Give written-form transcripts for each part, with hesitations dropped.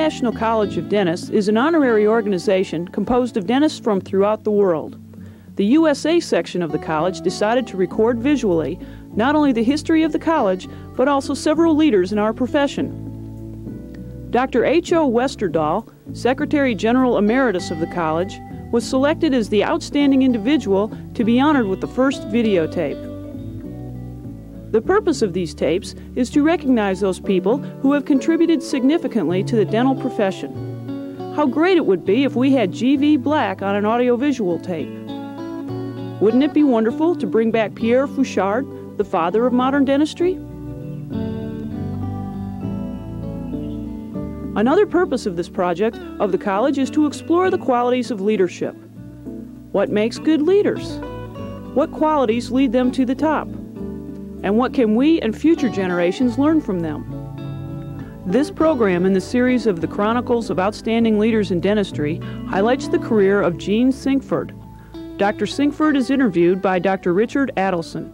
International College of Dentists is an honorary organization composed of dentists from throughout the world. The USA section of the college decided to record visually not only the history of the college, but also several leaders in our profession. Dr. H.O. Westerdahl, Secretary General Emeritus of the college, was selected as the outstanding individual to be honored with the first videotape. The purpose of these tapes is to recognize those people who have contributed significantly to the dental profession. How great it would be if we had G.V. Black on an audiovisual tape. Wouldn't it be wonderful to bring back Pierre Fouchard, the father of modern dentistry? Another purpose of this project of the college is to explore the qualities of leadership. What makes good leaders? What qualities lead them to the top? And what can we and future generations learn from them? This program in the series of the Chronicles of Outstanding Leaders in Dentistry highlights the career of Jeanne Sinkford. Dr. Sinkford is interviewed by Dr. Richard Adelson.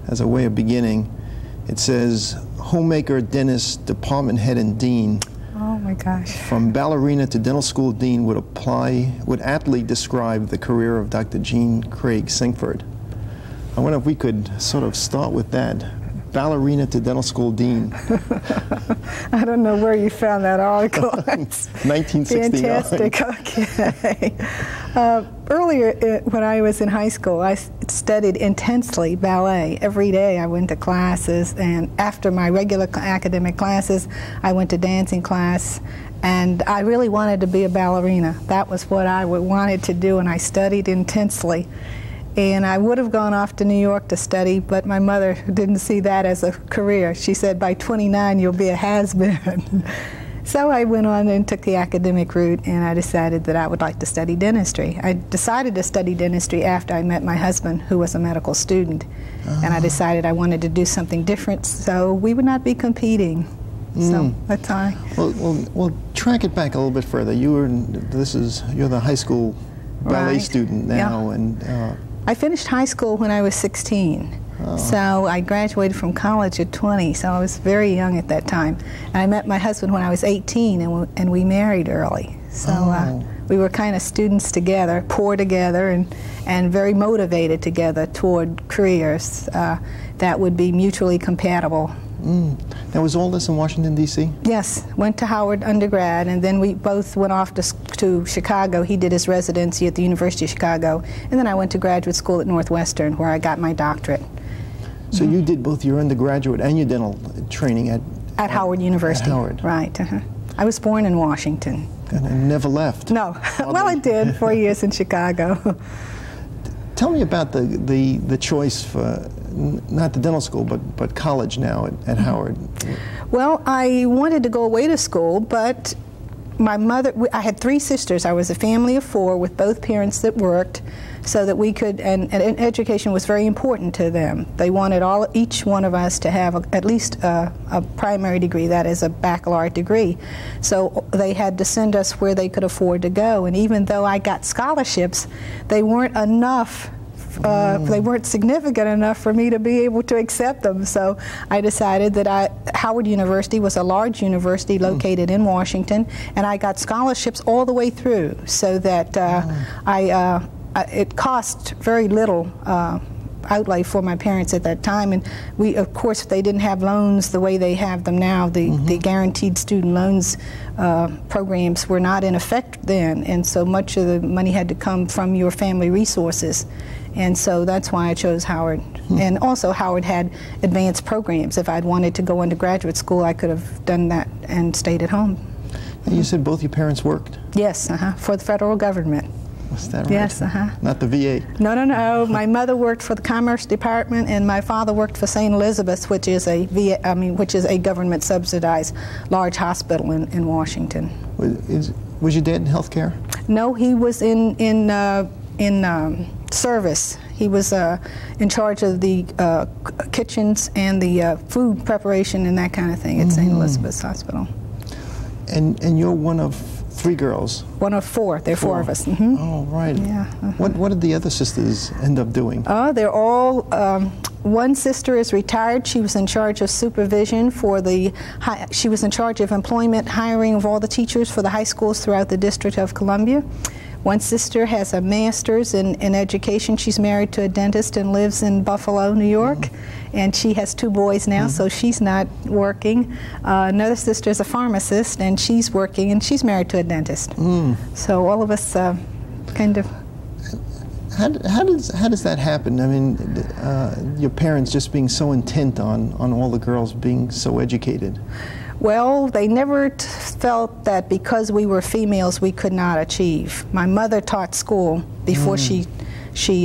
As a way of beginning, it says, homemaker, dentist, department head, and dean. Oh my gosh. From ballerina to dental school dean would aptly describe the career of Dr. Jeanne Craig Sinkford. I wonder if we could sort of start with that. Ballerina to dental school dean. I don't know where you found that article. 1969. Fantastic, okay. Earlier, when I was in high school, I studied intensely ballet. Every day I went to classes, and after my regular academic classes, I went to dancing class, and I really wanted to be a ballerina. That was what I wanted to do, and I studied intensely. And I would have gone off to New York to study, but my mother didn't see that as a career. She said, by 29, you'll be a has-been. So I went on and took the academic route, and I decided that I would like to study dentistry. I decided to study dentistry after I met my husband, who was a medical student. And I decided I wanted to do something different, so we would not be competing. So that's how I... Well, track it back a little bit further. You're the high school ballet student now, and... I finished high school when I was 16. So I graduated from college at 20, so I was very young at that time. And I met my husband when I was 18, and we married early. So we were kind of students together, poor together, and very motivated together toward careers that would be mutually compatible. Now, was all this in Washington, D.C.? Yes, went to Howard undergrad, and then we both went off to Chicago. He did his residency at the University of Chicago, and then I went to graduate school at Northwestern, where I got my doctorate. So you did both your undergraduate and your dental training at Howard University. At Howard. Right. I was born in Washington. And never left. No. Well, I did, 4 years in Chicago. Tell me about the choice for not the dental school, but college now at Howard. Well, I wanted to go away to school, but my mother, I had 3 sisters. I was a family of 4 with both parents that worked, so that we could, and education was very important to them. They wanted each one of us to have at least a primary degree, that is a baccalaureate degree. So they had to send us where they could afford to go, and even though I got scholarships, they weren't enough. They weren't significant enough for me to be able to accept them. So I decided that Howard University was a large university located in Washington, and I got scholarships all the way through, so that it cost very little outlay for my parents at that time. And of course, they didn't have loans the way they have them now. The guaranteed student loans programs were not in effect then, and so much of the money had to come from your family resources. And so that's why I chose Howard. And also Howard had advanced programs. If I'd wanted to go into graduate school, I could have done that and stayed at home. And you said both your parents worked? Yes, for the federal government. Is that right? Yes, Not the VA? No, no, no. My mother worked for the Commerce Department, and my father worked for St. Elizabeth's, which is a government subsidized large hospital in Washington. Was your dad in healthcare? No, he was in service. He was in charge of the kitchens and the food preparation and that kind of thing at St. Elizabeth's Hospital. And you're one of 3 girls. One of 4. There are 4 of us. Oh, right. Yeah. What did the other sisters end up doing? They're all, one sister is retired. She was in charge of supervision for she was in charge of employment, hiring of all the teachers for the high schools throughout the District of Columbia. One sister has a master's in education. She's married to a dentist and lives in Buffalo, New York. And she has 2 boys now, so she's not working. Another sister is a pharmacist, and she's working, and she's married to a dentist. So all of us kind of... How does that happen? I mean, your parents just being so intent on all the girls being so educated. Well, they never felt that because we were females we could not achieve. My mother taught school before she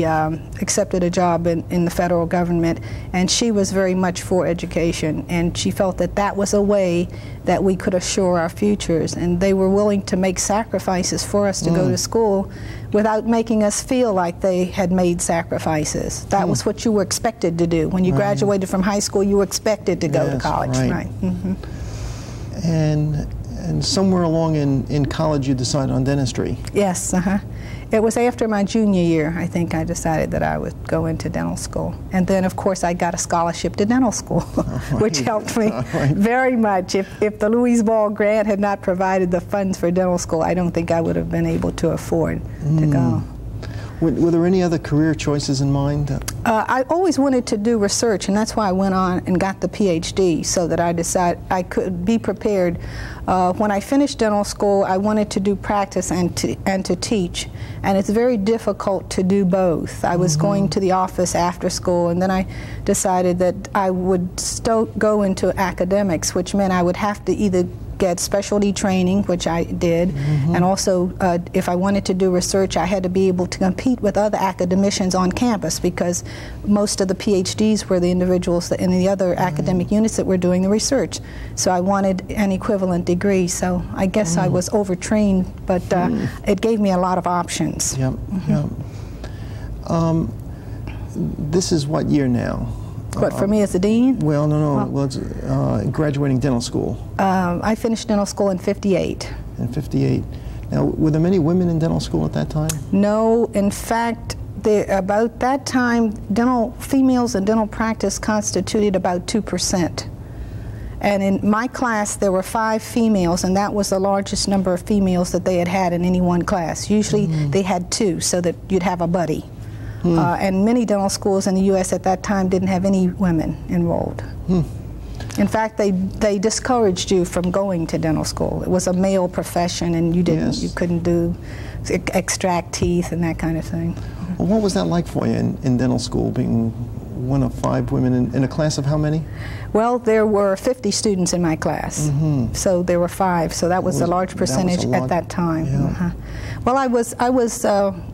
accepted a job in the federal government, and she was very much for education, and she felt that that was a way that we could assure our futures, and they were willing to make sacrifices for us to go to school without making us feel like they had made sacrifices. That was what you were expected to do. When you graduated from high school, you were expected to go to college. Right. And somewhere along in college you decided on dentistry. Yes, It was after my junior year, I think, I decided that I would go into dental school. And then, of course, I got a scholarship to dental school, which helped me very much. If the Louise Ball grant had not provided the funds for dental school, I don't think I would have been able to afford to go. Were there any other career choices in mind? I always wanted to do research, and that's why I went on and got the PhD, so that I decided I could be prepared. When I finished dental school, I wanted to do practice and to teach, and it's very difficult to do both. I was going to the office after school, and then I decided that I would still go into academics, which meant I would have to either get specialty training, which I did, and also if I wanted to do research, I had to be able to compete with other academicians on campus, because most of the PhDs were the individuals in the other academic units that were doing the research. So I wanted an equivalent degree, so I guess I was overtrained, but it gave me a lot of options. This is what year now? What, for me as a dean? Well, no. Well, it's graduating dental school. I finished dental school in '58. In '58. Now, were there many women in dental school at that time? No. In fact, about that time, females in dental practice constituted about 2%. And in my class, there were 5 females, and that was the largest number of females that they had in any one class. Usually, they had 2, so that you'd have a buddy. And many dental schools in the U.S. at that time didn't have any women enrolled. In fact, they discouraged you from going to dental school. It was a male profession, and you couldn't extract teeth and that kind of thing. Well, what was that like for you in dental school, being one of 5 women in a class of how many? Well, there were 50 students in my class, so there were 5. So that was a large percentage at that time. Well, I was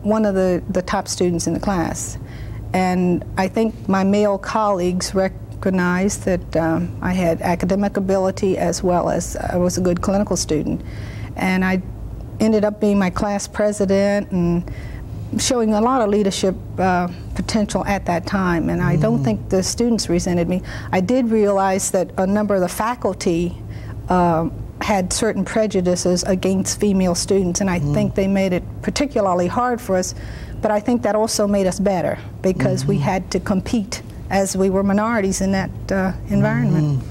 one of the top students in the class, and I think my male colleagues recognized that I had academic ability as well as I was a good clinical student, and I ended up being my class president and showing a lot of leadership potential at that time, and I don't think the students resented me. I did realize that a number of the faculty had certain prejudices against female students, and I think they made it particularly hard for us, but I think that also made us better, because we had to compete as we were minorities in that environment.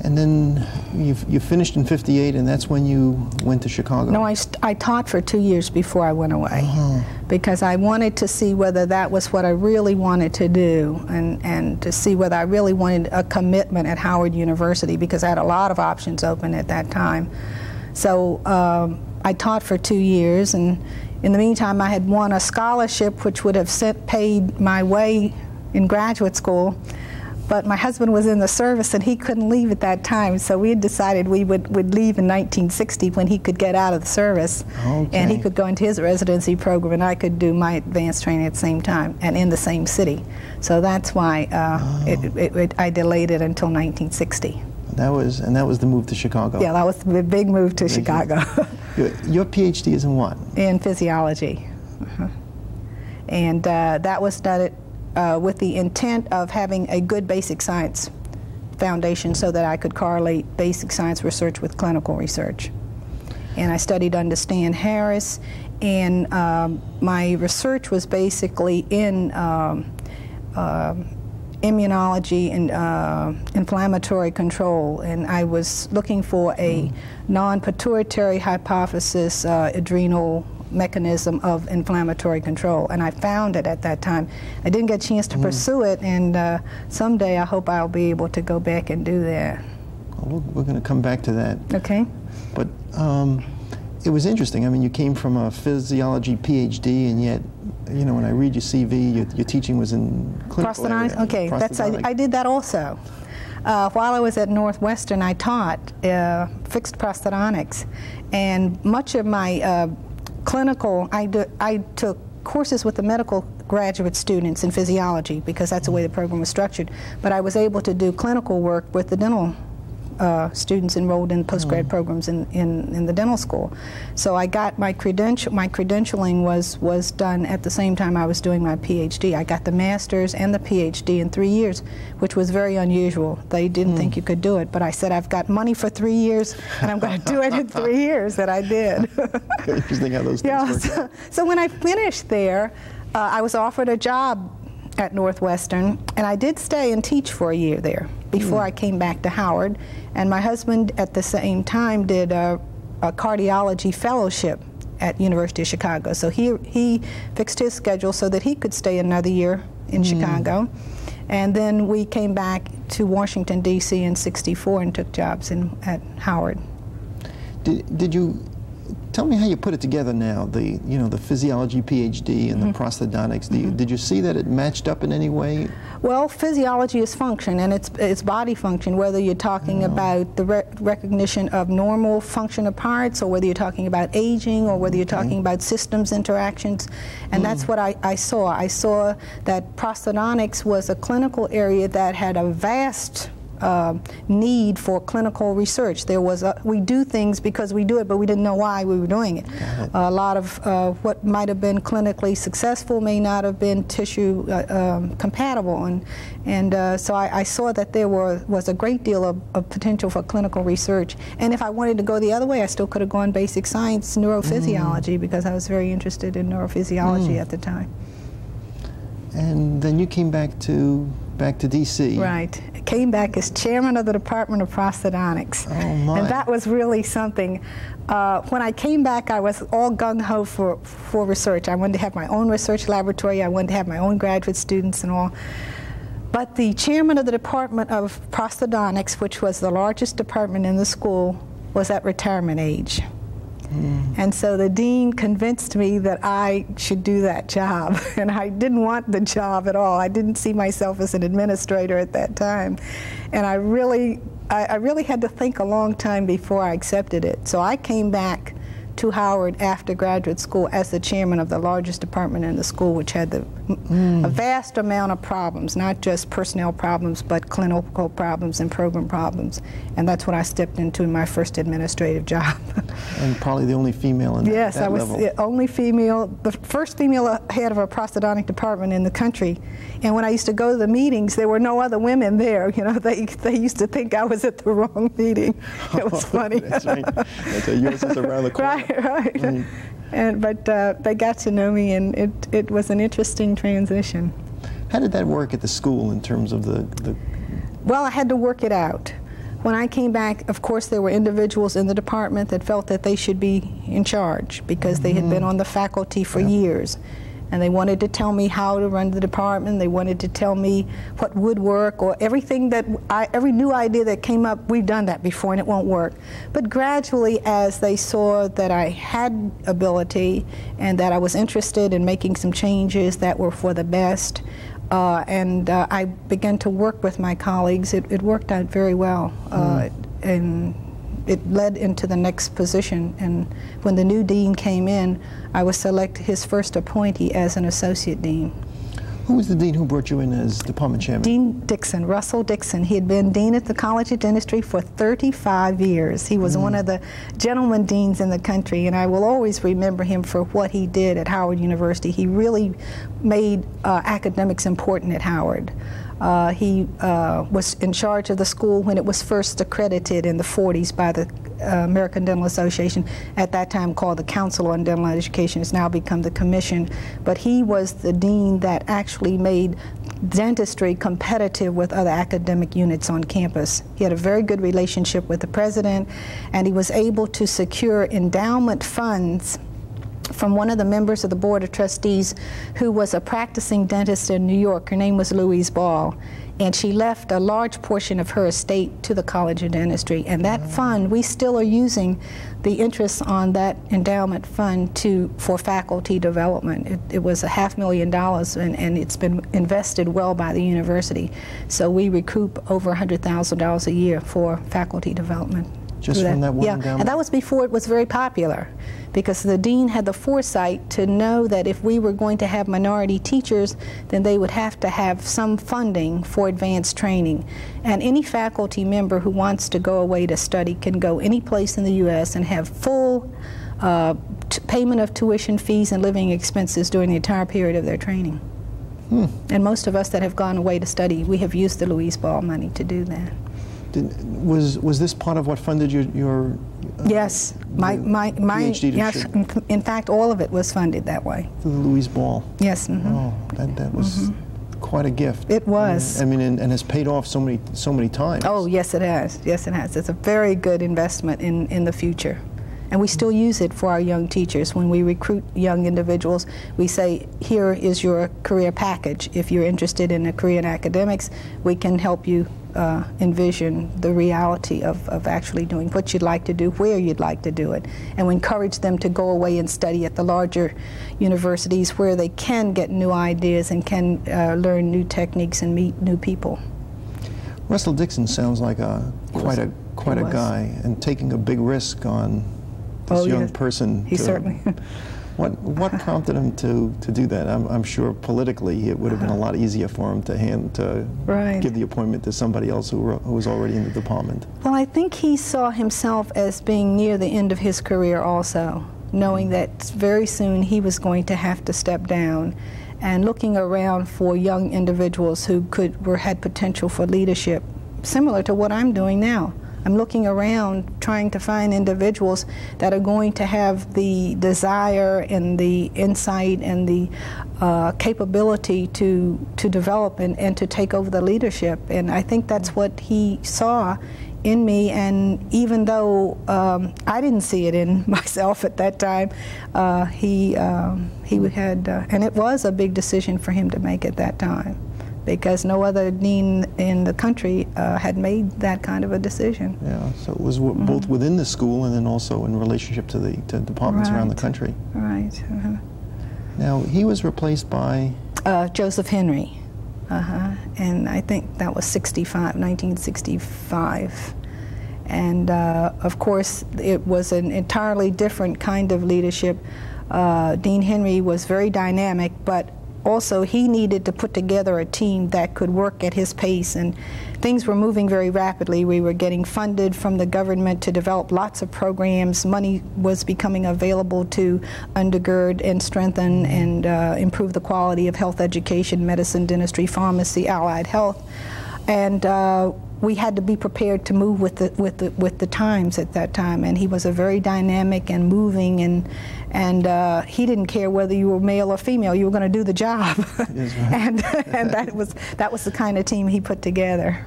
And then you finished in '58, and that's when you went to Chicago? No, I taught for 2 years before I went away, because I wanted to see whether that was what I really wanted to do, and to see whether I really wanted a commitment at Howard University, because I had a lot of options open at that time. So I taught for 2 years, and in the meantime I had won a scholarship which would have paid my way in graduate school. But my husband was in the service, and he couldn't leave at that time, so we had decided we would leave in 1960 when he could get out of the service. And he could go into his residency program, and I could do my advanced training at the same time and in the same city. So that's why I delayed it until 1960. That was the move to Chicago. Yeah, that was the big move to Chicago. Your PhD is in what? In physiology. And that was done with the intent of having a good basic science foundation, so that I could correlate basic science research with clinical research. and I studied under Stan Harris, and my research was basically in immunology and inflammatory control, and I was looking for a non-pituitary hypothesis adrenal mechanism of inflammatory control, and I found it at that time. I didn't get a chance to pursue it, and someday I hope I'll be able to go back and do that. Well, we're going to come back to that. Okay. But it was interesting. I mean, you came from a physiology PhD, and yet, you know, when I read your CV, your teaching was in clinical area. Okay, I did that also. While I was at Northwestern, I taught fixed prosthodontics, and much of my clinical, I took courses with the medical graduate students in physiology because that's the way the program was structured, but I was able to do clinical work with the dental students enrolled in postgrad programs in the dental school. So I got my credentialing was done at the same time I was doing my PhD. I got the master's and the PhD in 3 years, which was very unusual. They didn't think you could do it, but I said I've got money for 3 years and I'm going to do it in 3 years, that I did. Interesting how those things work. So when I finished there, I was offered a job at Northwestern, and I did stay and teach for a year there before I came back to Howard. And my husband at the same time did a cardiology fellowship at University of Chicago. So he fixed his schedule so that he could stay another year in Chicago. And then we came back to Washington, D.C. in '64 and took jobs at Howard. Did you tell me how you put it together now, the physiology PhD and the prosthodontics? Did you see that it matched up in any way? Well, physiology is function, and it's body function, whether you're talking about the recognition of normal function of parts, or whether you're talking about aging, or whether you're talking about systems interactions. And that's what I saw. I saw that prosthodontics was a clinical area that had a vast need for clinical research. There was we do things because we do it, but we didn't know why we were doing it. A lot of what might have been clinically successful may not have been tissue compatible, and so I saw that there was a great deal of potential for clinical research. And if I wanted to go the other way, I still could have gone basic science, neurophysiology, because I was very interested in neurophysiology at the time. And then you came back to D.C. Right. I came back as chairman of the Department of Prosthodontics. Oh, my. And that was really something. When I came back, I was all gung-ho for research. I wanted to have my own research laboratory. I wanted to have my own graduate students and all. But the chairman of the Department of Prosthodontics, which was the largest department in the school, was at retirement age. And so the dean convinced me that I should do that job, and I didn't want the job at all. I didn't see myself as an administrator at that time, and I really had to think a long time before I accepted it. So I came back to Howard after graduate school as the chairman of the largest department in the school, which had a vast amount of problems, not just personnel problems, but clinical problems and program problems. And that's what I stepped into in my first administrative job. And probably the only female in that level. Yes, I was the only female, the first female head of a prosthodontic department in the country. And when I used to go to the meetings, there were no other women there. You know, they used to think I was at the wrong meeting. It was funny. That's right. That's yours is around the corner. Right. But they got to know me, and it was an interesting transition. How did that work at the school in terms of the... Well, I had to work it out. When I came back, of course, there were individuals in the department that felt that they should be in charge because they had been on the faculty for years. And they wanted to tell me how to run the department. They wanted to tell me what would work, or everything that every new idea that came up, we've done that before and it won't work. But gradually, as they saw that I had ability and that I was interested in making some changes that were for the best, I began to work with my colleagues, it worked out very well. And it led into the next position, and when the new dean came in, I was selected his first appointee as an associate dean. Who was the dean who brought you in as department chairman? Dean Dixon, Russell Dixon. He had been dean at the College of Dentistry for 35 years. He was one of the gentleman deans in the country, and I will always remember him for what he did at Howard University. He really made academics important at Howard. He was in charge of the school when it was first accredited in the 40s by the American Dental Association, at that time called the Council on Dental Education. It's now become the Commission. But he was the dean that actually made dentistry competitive with other academic units on campus. He had a very good relationship with the president, and he was able to secure endowment funds from one of the members of the Board of Trustees who was a practicing dentist in New York. Her name was Louise Ball, and she left a large portion of her estate to the College of Dentistry. And that fund, we still are using the interest on that endowment fund for faculty development. It was $500,000, and it's been invested well by the university. So we recoup over $100,000 a year for faculty development. Just from that one yeah, endowment? And that was before it was very popular, because the dean had the foresight to know that if we were going to have minority teachers, then they would have to have some funding for advanced training. And any faculty member who wants to go away to study can go any place in the U.S. and have full payment of tuition fees and living expenses during the entire period of their training. And most of us that have gone away to study, we have used the Louise Ball money to do that. Was this part of what funded your yes, my PhD? Yes, in fact, all of it was funded that way. Through the Louise Ball. Yes. Oh, that was quite a gift. It was. I mean, and has paid off so many times. Oh, yes, it has. Yes, it has. It's a very good investment in the future. And we still use it for our young teachers. When we recruit young individuals, we say, here is your career package. If you're interested in a career in academics, we can help you envision the reality of actually doing what you'd like to do, where you'd like to do it. And we encourage them to go away and study at the larger universities where they can get new ideas and can learn new techniques and meet new people. Russell Dixon sounds like quite a guy, and taking a big risk on this young person. He certainly. What prompted him to do that? I'm sure politically it would have been a lot easier for him to give the appointment to somebody else who was already in the department. Well, I think he saw himself as being near the end of his career also, knowing that very soon he was going to have to step down, and looking around for young individuals who had potential for leadership, similar to what I'm doing now. I'm looking around trying to find individuals that are going to have the desire and the insight and the capability to develop and to take over the leadership. And I think that's what he saw in me, and even though I didn't see it in myself at that time, he had, and it was a big decision for him to make at that time, because no other dean in the country had made that kind of a decision. Yeah, so it was both within the school and then also in relationship to the departments around the country. Right. Now, he was replaced by? Joseph Henry. And I think that was 1965. And of course, it was an entirely different kind of leadership. Dean Henry was very dynamic, but also he needed to put together a team that could work at his pace, and things were moving very rapidly. We were getting funded from the government to develop lots of programs. Money was becoming available to undergird and strengthen and improve the quality of health education, medicine, dentistry, pharmacy, allied health, and we had to be prepared to move with the times at that time. And he was a very dynamic and moving, and he didn't care whether you were male or female. You were going to do the job. Yes, right. and that was the kind of team he put together.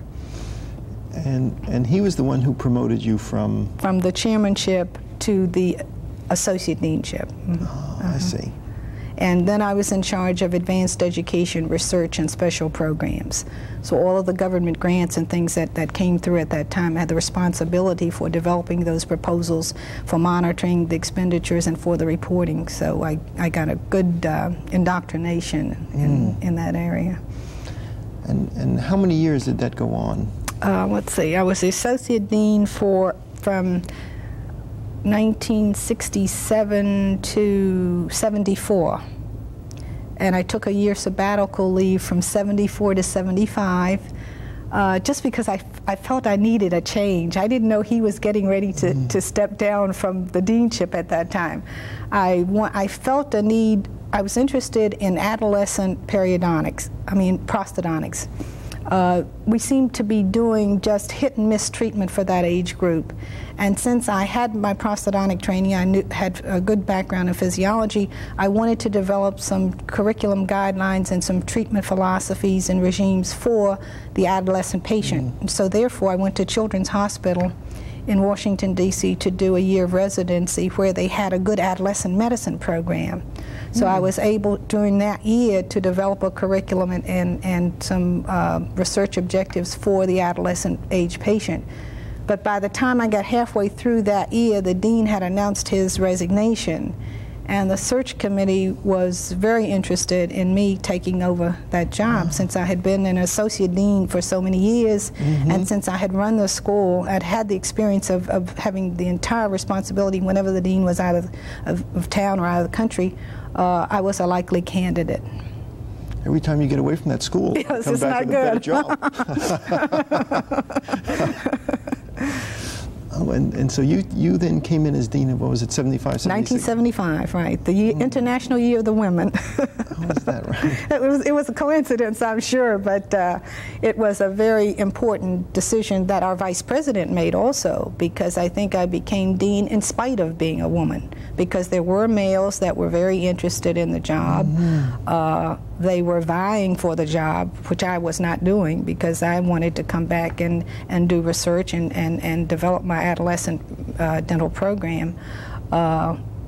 And he was the one who promoted you from the chairmanship to the associate deanship. Oh, I see. And then I was in charge of advanced education, research, and special programs. So all of the government grants and things that came through at that time, I had the responsibility for developing those proposals, for monitoring the expenditures, and for the reporting. So I got a good indoctrination in that area. And how many years did that go on? Let's see, I was the associate dean from 1967 to 74. And I took a year sabbatical leave from 74 to 75, just because I felt I needed a change. I didn't know he was getting ready to step down from the deanship at that time. I felt a need. I was interested in adolescent prosthodontics. we seemed to be doing just hit and miss treatment for that age group. And since I had my prosthodontic training, I had a good background in physiology, I wanted to develop some curriculum guidelines and some treatment philosophies and regimes for the adolescent patient. So therefore, I went to Children's Hospital in Washington, D.C. to do a year of residency where they had a good adolescent medicine program. So I was able during that year to develop a curriculum and some research objectives for the adolescent age patient. But by the time I got halfway through that year, the dean had announced his resignation, and the search committee was very interested in me taking over that job since I had been an associate dean for so many years, and since I had run the school, I'd had the experience of having the entire responsibility whenever the dean was out of town or out of the country. I was a likely candidate. Every time you get away from that school, yes, come back with a better job. Oh, and so you then came in as dean of, what was it, 75, 76? 1975, right. The International Year of the Women. Oh, is that right? It was a coincidence, I'm sure, but it was a very important decision that our vice president made also, because I think I became dean in spite of being a woman, because there were males that were very interested in the job. They were vying for the job, which I was not doing, because I wanted to come back and do research and develop my adolescent dental program.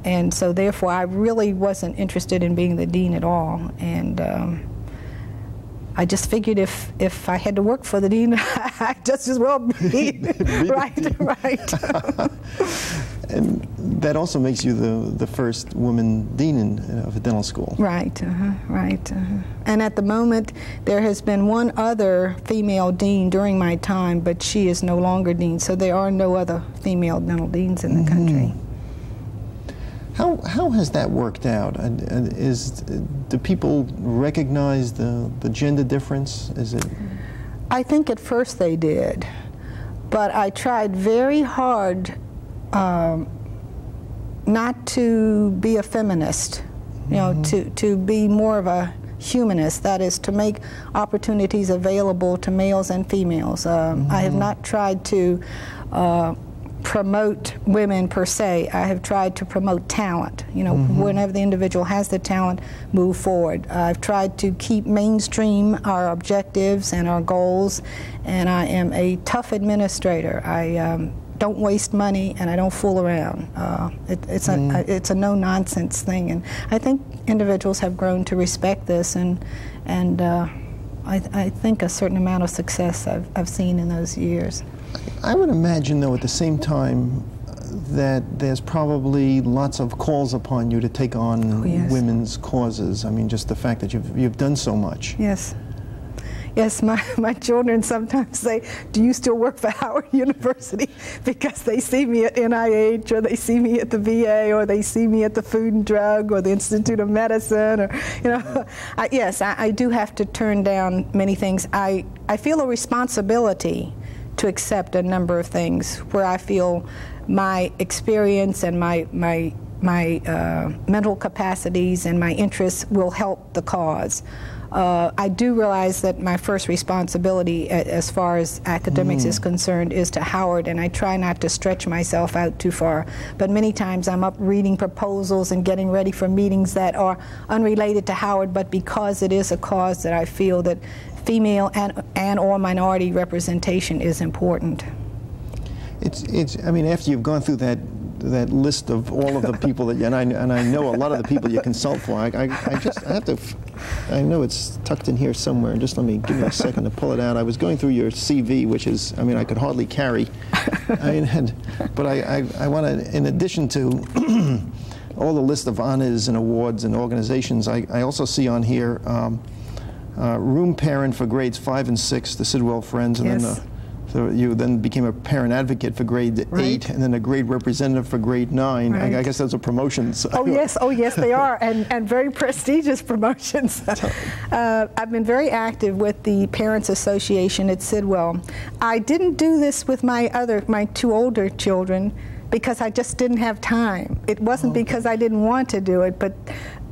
And so therefore I really wasn't interested in being the dean at all. And I just figured if I had to work for the dean, I'd just as well be right. And that also makes you the first woman dean of a dental school. Right, right. And at the moment, there has been one other female dean during my time, but she is no longer dean, so there are no other female dental deans in the country. How has that worked out? Do people recognize the gender difference? Is it? I think at first they did, but I tried very hard not to be a feminist, you know, to be more of a humanist, that is, to make opportunities available to males and females. I have not tried to promote women per se. I have tried to promote talent. You know, whenever the individual has the talent, move forward. I've tried to keep mainstream our objectives and our goals, and I am a tough administrator. I don't waste money, and I don't fool around. It's a no-nonsense thing, and I think individuals have grown to respect this, and I think a certain amount of success I've seen in those years. I would imagine, though, at the same time, that there's probably lots of calls upon you to take on women's causes. I mean, just the fact that you've done so much. Yes. Yes, my children sometimes say, do you still work for Howard University? Because they see me at NIH, or they see me at the VA, or they see me at the Food and Drug, or the Institute of Medicine, or, you know. Yes, I do have to turn down many things. I feel a responsibility to accept a number of things where I feel my experience and my mental capacities and my interests will help the cause. I do realize that my first responsibility as far as academics is concerned is to Howard, and I try not to stretch myself out too far. But many times I'm up reading proposals and getting ready for meetings that are unrelated to Howard, but because it is a cause that I feel that female and or minority representation is important. I mean, after you've gone through that list of all of the people that, and I know a lot of the people you consult for. I have to. I know it's tucked in here somewhere. Just give me a second to pull it out. I was going through your CV, which is, I mean, I could hardly carry. But I want to, in addition to all the list of honors and awards and organizations, I also see on here room parent for grades 5 and 6, the Sidwell Friends, and then so you then became a parent advocate for grade 8, and then a grade representative for grade 9. I guess those are promotions. Oh yes, they are, and very prestigious promotions. I've been very active with the Parents Association at Sidwell. I didn't do this with my 2 older children because I just didn't have time. It wasn't because I didn't want to do it, but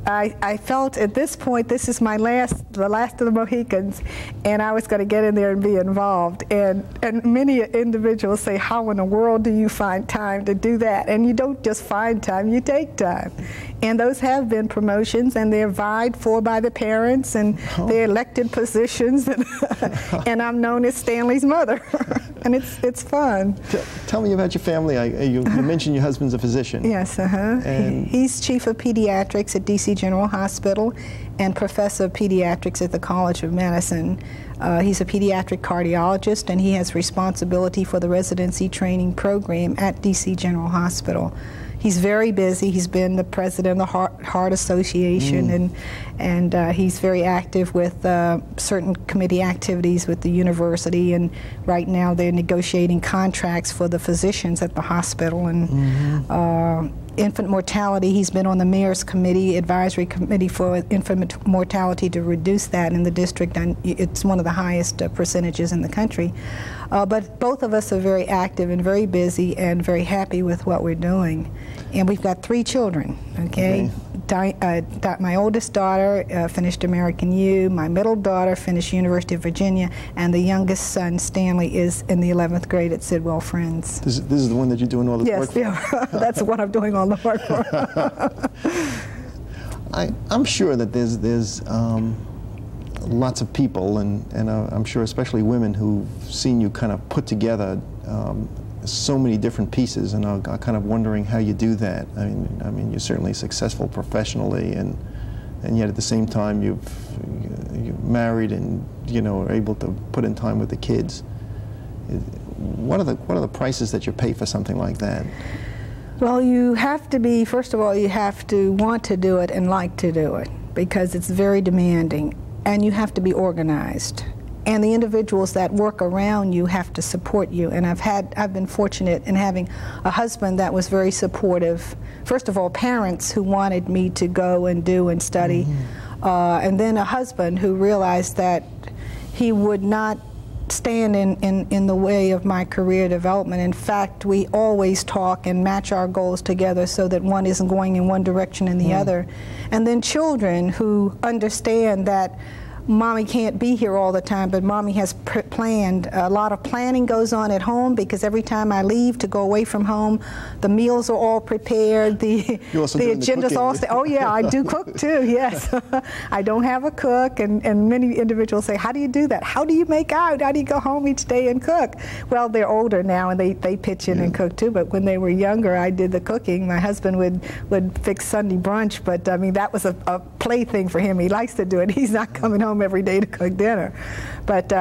I felt at this point, this is the last of the Mohicans, and I was going to get in there and be involved. And many individuals say, how in the world do you find time to do that? And you don't just find time, you take time. And those have been promotions, and they're vied for by the parents, and they're elected positions, and I'm known as Stanley's mother. And it's fun. Tell me about your family. You mentioned your husband's a physician. Yes, and he's chief of pediatrics at DC General Hospital and professor of pediatrics at the College of Medicine. He's a pediatric cardiologist, and he has responsibility for the residency training program at DC General Hospital. He's very busy. He's been the president of the Heart Association, and he's very active with certain committee activities with the university. And right now they're negotiating contracts for the physicians at the hospital. And infant mortality, he's been on the mayor's committee, advisory committee for infant mortality to reduce that in the district, and it's one of the highest percentages in the country. But both of us are very active and very busy and very happy with what we're doing. And we've got 3 children, okay? My oldest daughter finished American U, my middle daughter finished University of Virginia, and the youngest son, Stanley, is in the 11th grade at Sidwell Friends. This is the one that you're doing all the work for? Yes, yeah, that's the one I'm doing all the work for. I'm sure that there's lots of people, and I'm sure especially women, who've seen you kind of put together so many different pieces, and are kind of wondering how you do that. I mean, you're certainly successful professionally, and yet at the same time you're married and are able to put in time with the kids. What are the prices that you pay for something like that? Well, you have to be, first of all, you have to want to do it and like to do it, because it's very demanding, and you have to be organized. And the individuals that work around you have to support you. And I've been fortunate in having a husband that was very supportive. First of all, parents who wanted me to go and do and study, and then a husband who realized that he would not stand in the way of my career development. In fact, we always talk and match our goals together so that one isn't going in one direction and the other. And then children who understand that Mommy can't be here all the time, but Mommy has planned. A lot of planning goes on at home, because every time I leave to go away from home, the meals are all prepared, the agenda's all set. Oh yeah, I do cook too, yes. I don't have a cook, and many individuals say, how do you do that? How do you make out? How do you go home each day and cook? Well, they're older now, and they pitch in and cook too, but when they were younger, I did the cooking. My husband would fix Sunday brunch, but I mean, that was a plaything for him. He likes to do it. He's not coming home every day to cook dinner. But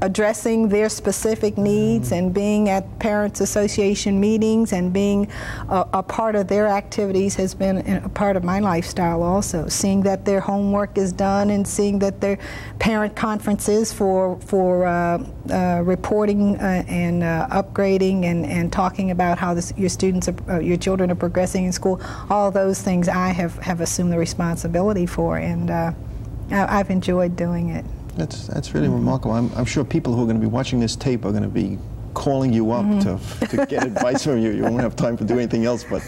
addressing their specific needs and being at Parents Association meetings and being a part of their activities has been a part of my lifestyle also. Seeing that their homework is done, and seeing that their parent conferences for reporting and upgrading and talking about how your students, your children are progressing in school, all those things I have assumed the responsibility for, and I've enjoyed doing it. That's really remarkable. I'm sure people who are going to be watching this tape are going to be calling you up to get advice from you. You won't have time to do anything else. But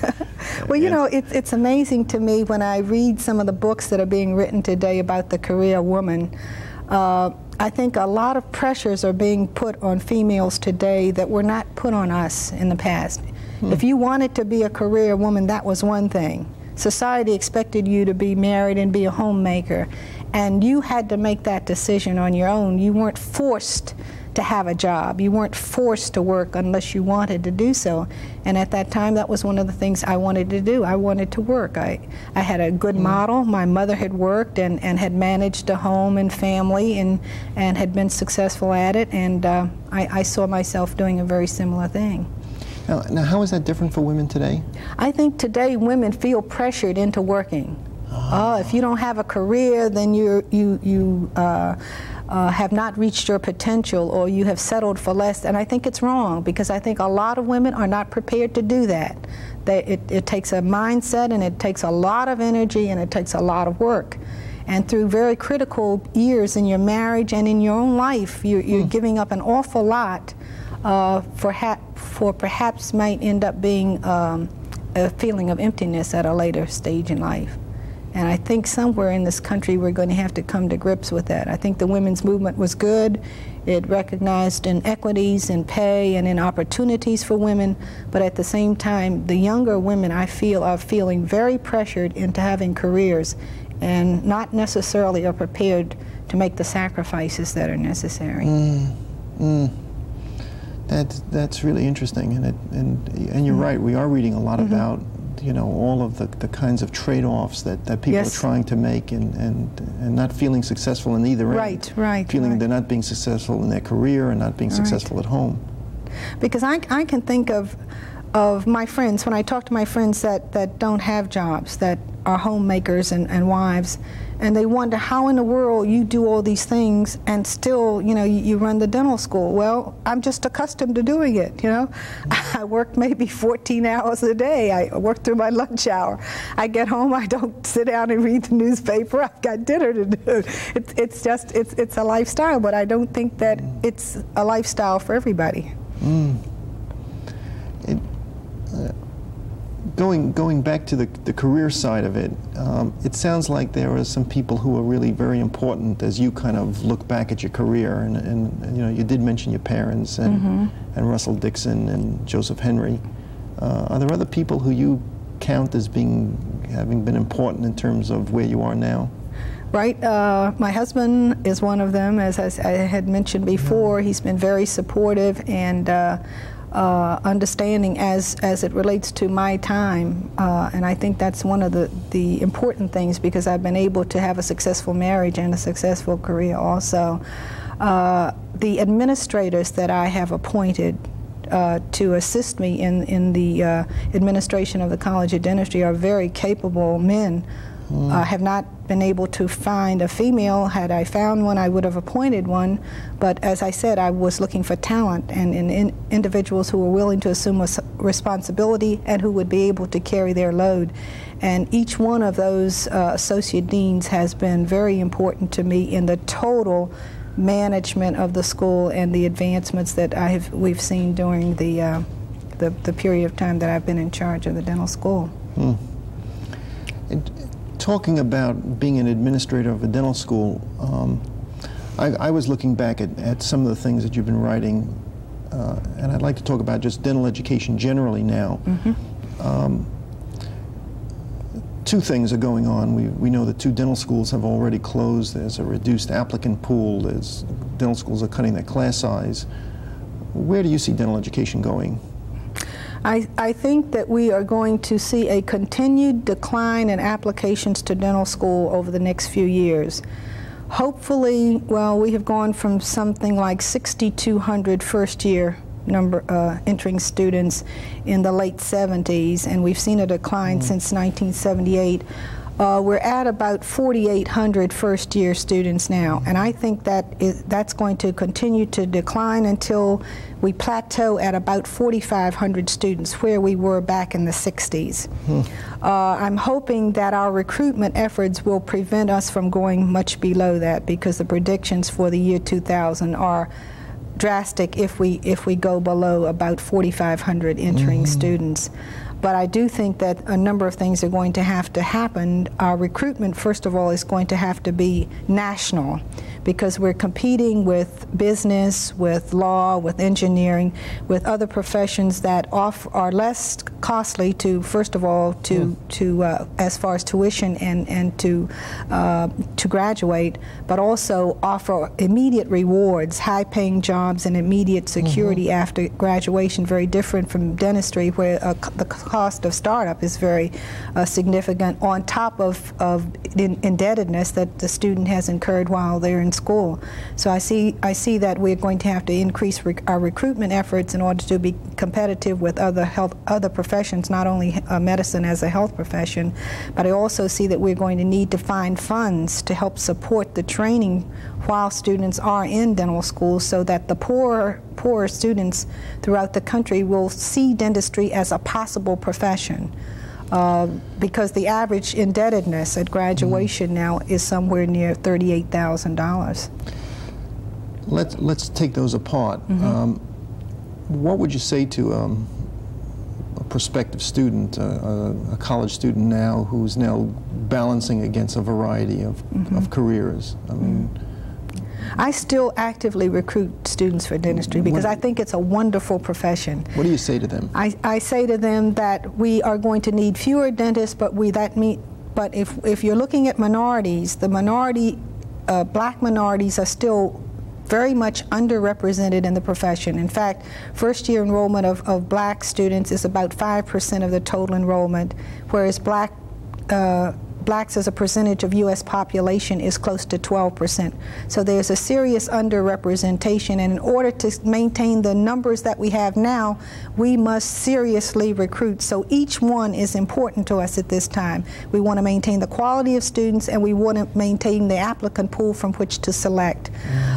well, you know, it's amazing to me when I read some of the books that are being written today about the career woman. I think a lot of pressures are being put on females today that were not put on us in the past. If you wanted to be a career woman, that was one thing. Society expected you to be married and be a homemaker, and you had to make that decision on your own. You weren't forced to have a job. You weren't forced to work unless you wanted to do so. And at that time, that was one of the things I wanted to do. I wanted to work. I had a good model. My mother had worked and had managed a home and family and had been successful at it, and I saw myself doing a very similar thing. Now, how is that different for women today? I think today women feel pressured into working. If you don't have a career, then you have not reached your potential, or you have settled for less. And I think it's wrong, because I think a lot of women are not prepared to do that. It takes a mindset, and it takes a lot of energy, and it takes a lot of work. And through very critical years in your marriage and in your own life, you're giving up an awful lot for perhaps might end up being a feeling of emptiness at a later stage in life. And I think somewhere in this country we're going to have to come to grips with that. I think the women's movement was good. It recognized inequities in pay and in opportunities for women, but at the same time, the younger women, I feel, are feeling very pressured into having careers and not necessarily are prepared to make the sacrifices that are necessary. That's really interesting, and you're right. We are reading a lot about, you know, all of the kinds of trade-offs that people are trying to make, and not feeling successful in either end. Feeling they're not being successful in their career and not being successful at home. Because I can think of my friends, when I talk to my friends that don't have jobs, that are homemakers and wives, and they wonder how in the world you do all these things and still, you know, you run the dental school. Well, I'm just accustomed to doing it, you know. I work maybe 14 hours a day. I work through my lunch hour. I get home, I don't sit down and read the newspaper. I've got dinner to do. It's a lifestyle, but I don't think that it's a lifestyle for everybody. Going back to the career side of it, it sounds like there are some people who are really very important as you kind of look back at your career, and you know, you did mention your parents and Russell Dixon and Joseph Henry. Are there other people who you count as having been important in terms of where you are now? Right. My husband is one of them, as I had mentioned before. He's been very supportive and understanding as it relates to my time, and I think that's one of the important things, because I've been able to have a successful marriage and a successful career also. The administrators that I have appointed to assist me in the administration of the College of Dentistry are very capable men. I have not been able to find a female. Had I found one, I would have appointed one. But as I said, I was looking for talent and in individuals who were willing to assume a responsibility and who would be able to carry their load. And each one of those associate deans has been very important to me in the total management of the school and the advancements that we've seen during the period of time that I've been in charge of the dental school. Talking about being an administrator of a dental school, I was looking back at some of the things that you've been writing, and I'd like to talk about just dental education generally now. Two things are going on. We know that 2 dental schools have already closed. There's a reduced applicant pool. Dental schools are cutting their class size. Where do you see dental education going? I think that we are going to see a continued decline in applications to dental school over the next few years. Hopefully, well, we have gone from something like 6,200 first-year entering students in the late 70s, and we've seen a decline since 1978. We're at about 4,800 first-year students now, and I think that's going to continue to decline until we plateau at about 4,500 students, where we were back in the 60s. I'm hoping that our recruitment efforts will prevent us from going much below that, because the predictions for the year 2000 are drastic if we go below about 4,500 entering students. But I do think that a number of things are going to have to happen. Our recruitment, first of all, is going to have to be national, because we're competing with business, with law, with engineering, with other professions that are less costly to, first of all, as far as tuition and to graduate, but also offer immediate rewards, high-paying jobs and immediate security after graduation, very different from dentistry, where the cost of startup is very significant, on top of indebtedness that the student has incurred while they're in school. So I see that we're going to have to increase our recruitment efforts in order to be competitive with other professions, not only medicine as a health profession, but I also see that we're going to need to find funds to help support the training while students are in dental school, so that the poorer students throughout the country will see dentistry as a possible profession. Because the average indebtedness at graduation now is somewhere near $38,000. Let's take those apart. What would you say to a prospective student, a college student now, who's now balancing against a variety of careers. I mean, I still actively recruit students for dentistry because I think it's a wonderful profession. What do you say to them? I say to them that we are going to need fewer dentists, but if you're looking at minorities, the black minorities are still very much underrepresented in the profession. In fact, first-year enrollment of black students is about 5% of the total enrollment, whereas blacks as a percentage of U.S. population is close to 12%. So there's a serious underrepresentation, and in order to maintain the numbers that we have now, we must seriously recruit. So each one is important to us at this time. We want to maintain the quality of students, and we want to maintain the applicant pool from which to select.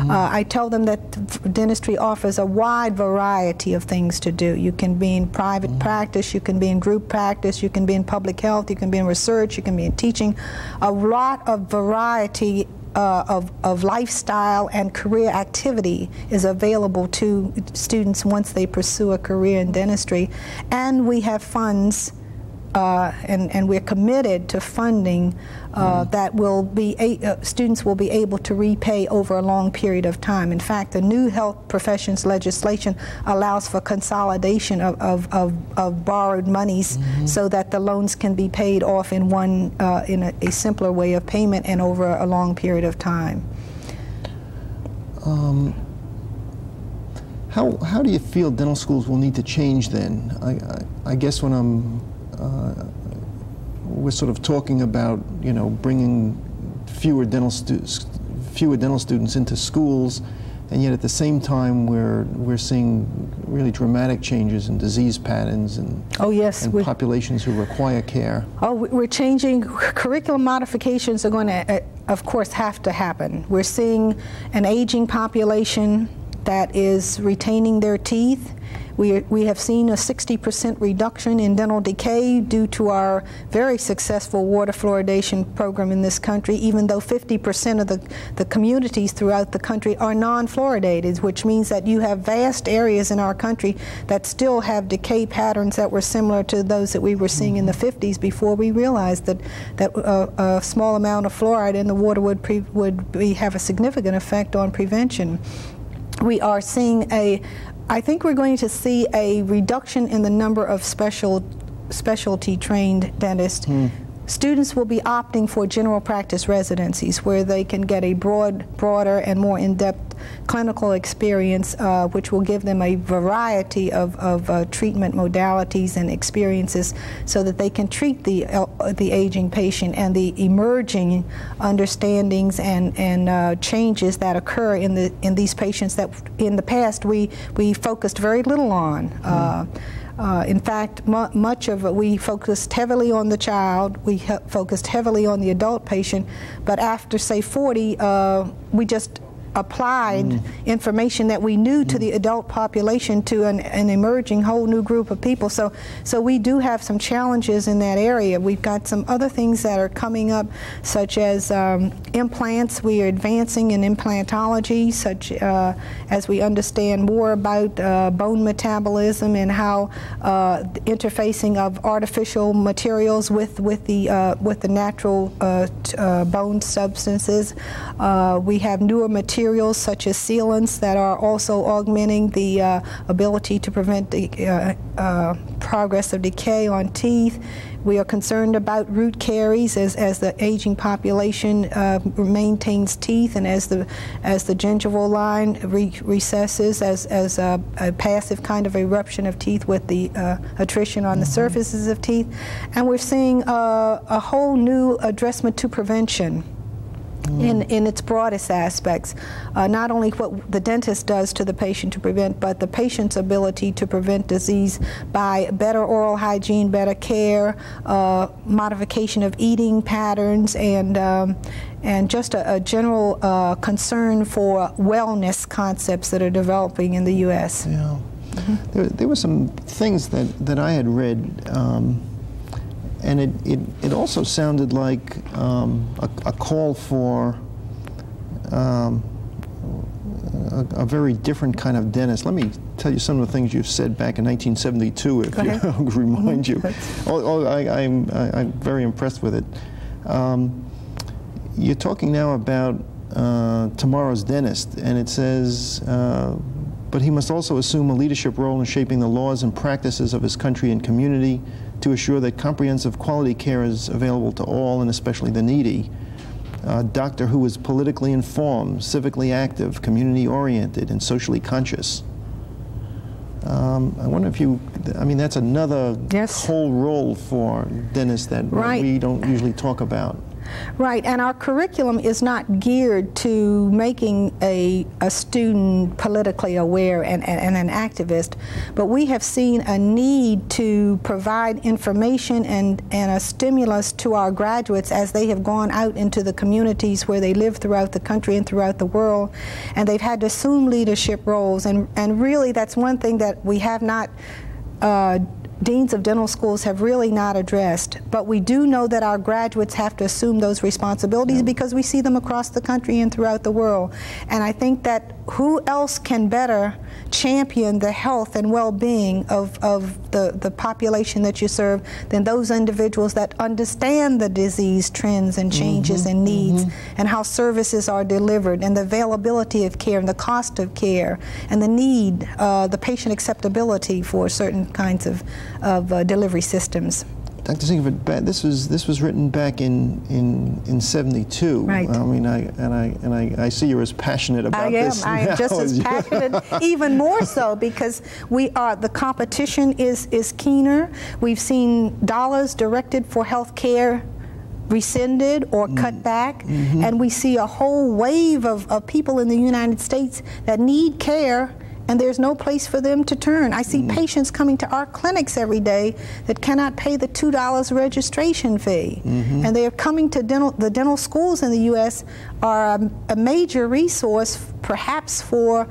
I tell them that dentistry offers a wide variety of things to do. You can be in private practice, you can be in group practice, you can be in public health, you can be in research, you can be in teaching. A lot of variety of lifestyle and career activity is available to students once they pursue a career in dentistry. And we have funds and we're committed to funding that will be students will be able to repay over a long period of time. In fact, the new health professions legislation allows for consolidation of borrowed monies so that the loans can be paid off in a simpler way of payment and over a long period of time. How do you feel dental schools will need to change then? I guess when we're sort of talking about, you know, bringing fewer dental students into schools, and yet at the same time we're seeing really dramatic changes in disease patterns and and populations who require care. Oh, we're changing. Curriculum modifications are going to, of course, have to happen. We're seeing an aging population that is retaining their teeth. We have seen a 60% reduction in dental decay due to our very successful water fluoridation program in this country, even though 50% of the communities throughout the country are non-fluoridated, which means that you have vast areas in our country that still have decay patterns that were similar to those that we were seeing in the 50s before we realized that a small amount of fluoride in the water would have a significant effect on prevention. We are seeing I think we're going to see a reduction in the number of specialty trained dentists. Students will be opting for general practice residencies where they can get a broader and more in-depth clinical experience, which will give them a variety of treatment modalities and experiences so that they can treat the aging patient and the emerging understandings and changes that occur in these patients that in the past we focused very little on. In fact, much of it, we focused heavily on the child, we focused heavily on the adult patient, but after, say, 40, we just applied information that we knew to the adult population to an emerging whole new group of people. So we do have some challenges in that area. We've got some other things that are coming up, such as implants. We are advancing in implantology, such as we understand more about bone metabolism and how interfacing of artificial materials with the natural bone substances. We have newer materials such as sealants that are also augmenting the ability to prevent the progress of decay on teeth. We are concerned about root caries as the aging population maintains teeth, and as the gingival line recesses as a passive kind of eruption of teeth with the attrition on the surfaces of teeth. And we're seeing a whole new addressment to prevention in its broadest aspects, not only what the dentist does to the patient to prevent, but the patient's ability to prevent disease by better oral hygiene, better care, modification of eating patterns, and just a general concern for wellness concepts that are developing in the U.S. Yeah. There were some things that I had read, and it also sounded like a call for a very different kind of dentist. Let me tell you some of the things you've said back in 1972, if you remind you. I'm very impressed with it. You're talking now about tomorrow's dentist, and it says, but he must also assume a leadership role in shaping the laws and practices of his country and community to assure that comprehensive quality care is available to all, and especially the needy. A doctor who is politically informed, civically active, community-oriented, and socially conscious. I wonder if you, I mean, that's another whole role for dentists that we don't usually talk about. Right, and our curriculum is not geared to making a student politically aware and an activist, but we have seen a need to provide information and a stimulus to our graduates as they have gone out into the communities where they live throughout the country and throughout the world, and they've had to assume leadership roles, and really that's one thing that we have not deans of dental schools have really not addressed, but we do know that our graduates have to assume those responsibilities because we see them across the country and throughout the world. And I think that who else can better champion the health and well-being of the population that you serve than those individuals that understand the disease trends and changes and needs and how services are delivered and the availability of care and the cost of care and the need, the patient acceptability for certain kinds of delivery systems. Dr. Sinkford, this was written back in '72. Right. I mean, I see you're as passionate about this now. I am just as passionate, even more so, because the competition is keener. We've seen dollars directed for health care rescinded or cut back, and we see a whole wave of people in the United States that need care, and there's no place for them to turn. I see patients coming to our clinics every day that cannot pay the $2 registration fee, and they are coming to the dental schools in the U.S. are a major resource, perhaps for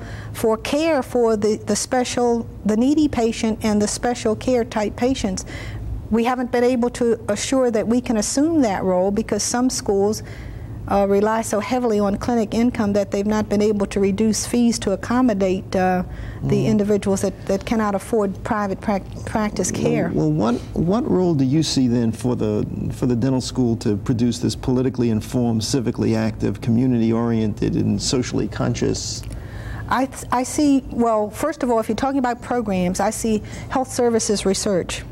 care for the needy patient and the special care type patients. We haven't been able to assure that we can assume that role because some schools rely so heavily on clinic income that they've not been able to reduce fees to accommodate the individuals that cannot afford private practice care. Well, what role do you see then for the dental school to produce this politically informed, civically active, community-oriented, and socially conscious? I see, well, first of all, if you're talking about programs, I see health services research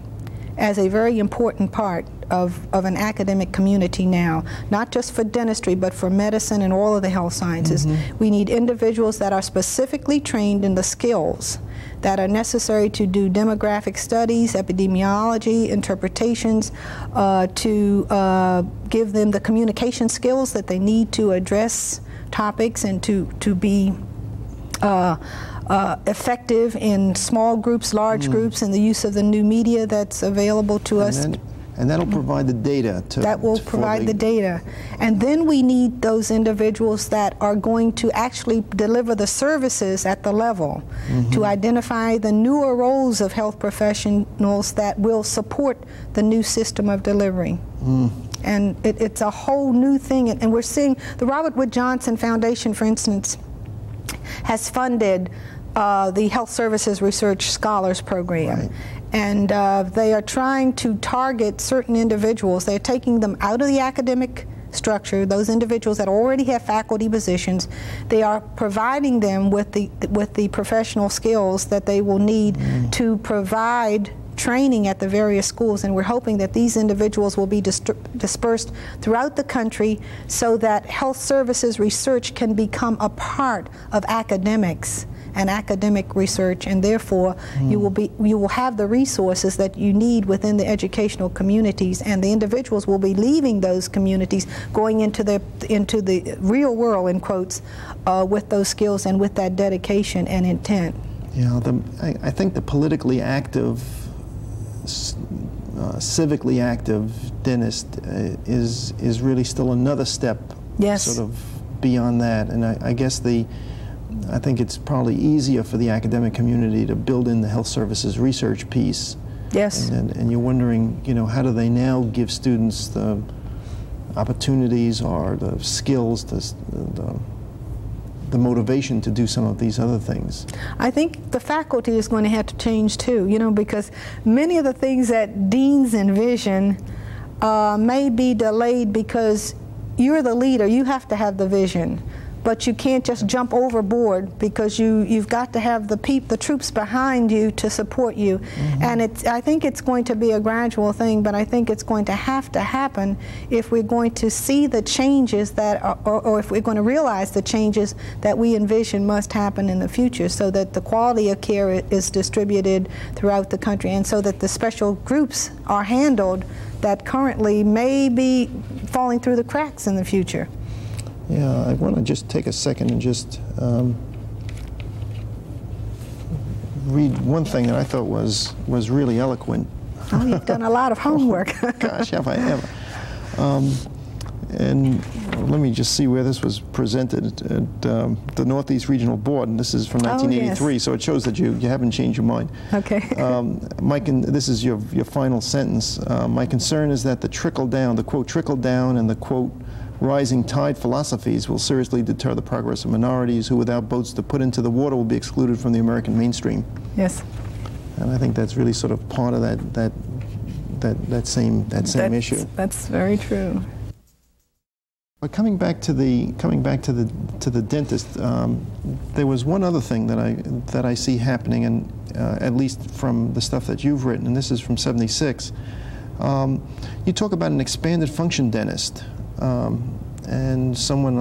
as a very important part of an academic community now, not just for dentistry, but for medicine and all of the health sciences. We need individuals that are specifically trained in the skills that are necessary to do demographic studies, epidemiology, interpretations, to give them the communication skills that they need to address topics and to be effective in small groups, large groups, and the use of the new media that's available to us. And that'll provide the data. That will provide the data. And then we need those individuals that are going to actually deliver the services at the level, to identify the newer roles of health professionals that will support the new system of delivery. And it's a whole new thing. And we're seeing the Robert Wood Johnson Foundation, for instance, has funded the Health Services Research Scholars Program. Right. And they are trying to target certain individuals. They're taking them out of the academic structure, those individuals that already have faculty positions. They are providing them with the professional skills that they will need to provide training at the various schools, and we're hoping that these individuals will be dispersed throughout the country so that health services research can become a part of academics and academic research, and therefore you will have the resources that you need within the educational communities, and the individuals will be leaving those communities, going into the real world, in quotes, with those skills and with that dedication and intent. Yeah, I think the politically active, civically active dentist is really still another step, sort of beyond that. And I guess I think it's probably easier for the academic community to build in the health services research piece. Yes. And you're wondering, how do they now give students the opportunities or the skills, the motivation to do some of these other things? I think the faculty is going to have to change too, you know, because many of the things that deans envision may be delayed because you're the leader, you have to have the vision. But you can't just jump overboard because you've got to have the troops behind you to support you. Mm-hmm. And I think it's going to be a gradual thing, but I think it's going to have to happen if we're going to see the changes that are, or if we're going to realize the changes that we envision must happen in the future, so that the quality of care is distributed throughout the country, and so that the special groups are handled that currently may be falling through the cracks in the future. Yeah, I want to just take a second and just read one thing that I thought was really eloquent. Oh, you've done a lot of homework. Gosh, have I ever. And let me just see where this was presented at the Northeast Regional Board, and this is from 1983, oh, yes. So it shows that you haven't changed your mind. Okay. This is your final sentence. My concern is that the trickle down, the quote, trickle down and the quote, rising tide philosophies will seriously deter the progress of minorities who, without boats to put into the water, will be excluded from the American mainstream. Yes. And I think that's really sort of part of that same issue. That's very true. But coming back to the dentist, there was one other thing that I see happening, and at least from the stuff that you've written, and this is from '76. You talk about an expanded function dentist. And someone,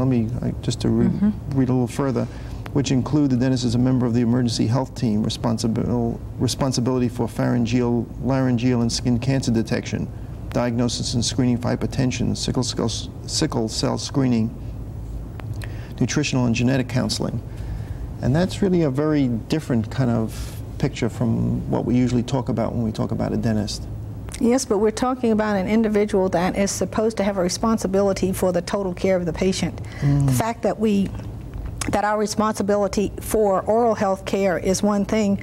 just to read a little further, which include the dentist as a member of the emergency health team, responsibility for pharyngeal, laryngeal, and skin cancer detection, diagnosis and screening for hypertension, sickle cell screening, nutritional and genetic counseling. And that's really a very different kind of picture from what we usually talk about when we talk about a dentist. Yes, but we're talking about an individual that is supposed to have a responsibility for the total care of the patient. The fact that our responsibility for oral health care is one thing,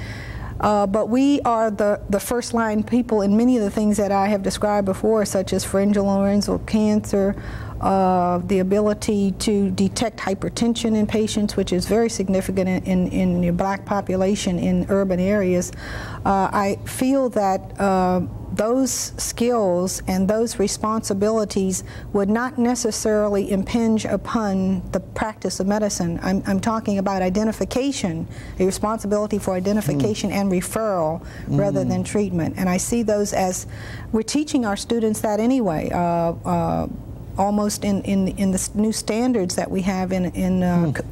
but we are the first line people in many of the things that I have described before, such as pharyngeal laryngeal cancer, the ability to detect hypertension in patients, which is very significant in the black population in urban areas. I feel that those skills and those responsibilities would not necessarily impinge upon the practice of medicine. I'm talking about identification, a responsibility for identification and referral rather than treatment. And I see those as, we're teaching our students that anyway. Almost in the new standards that we have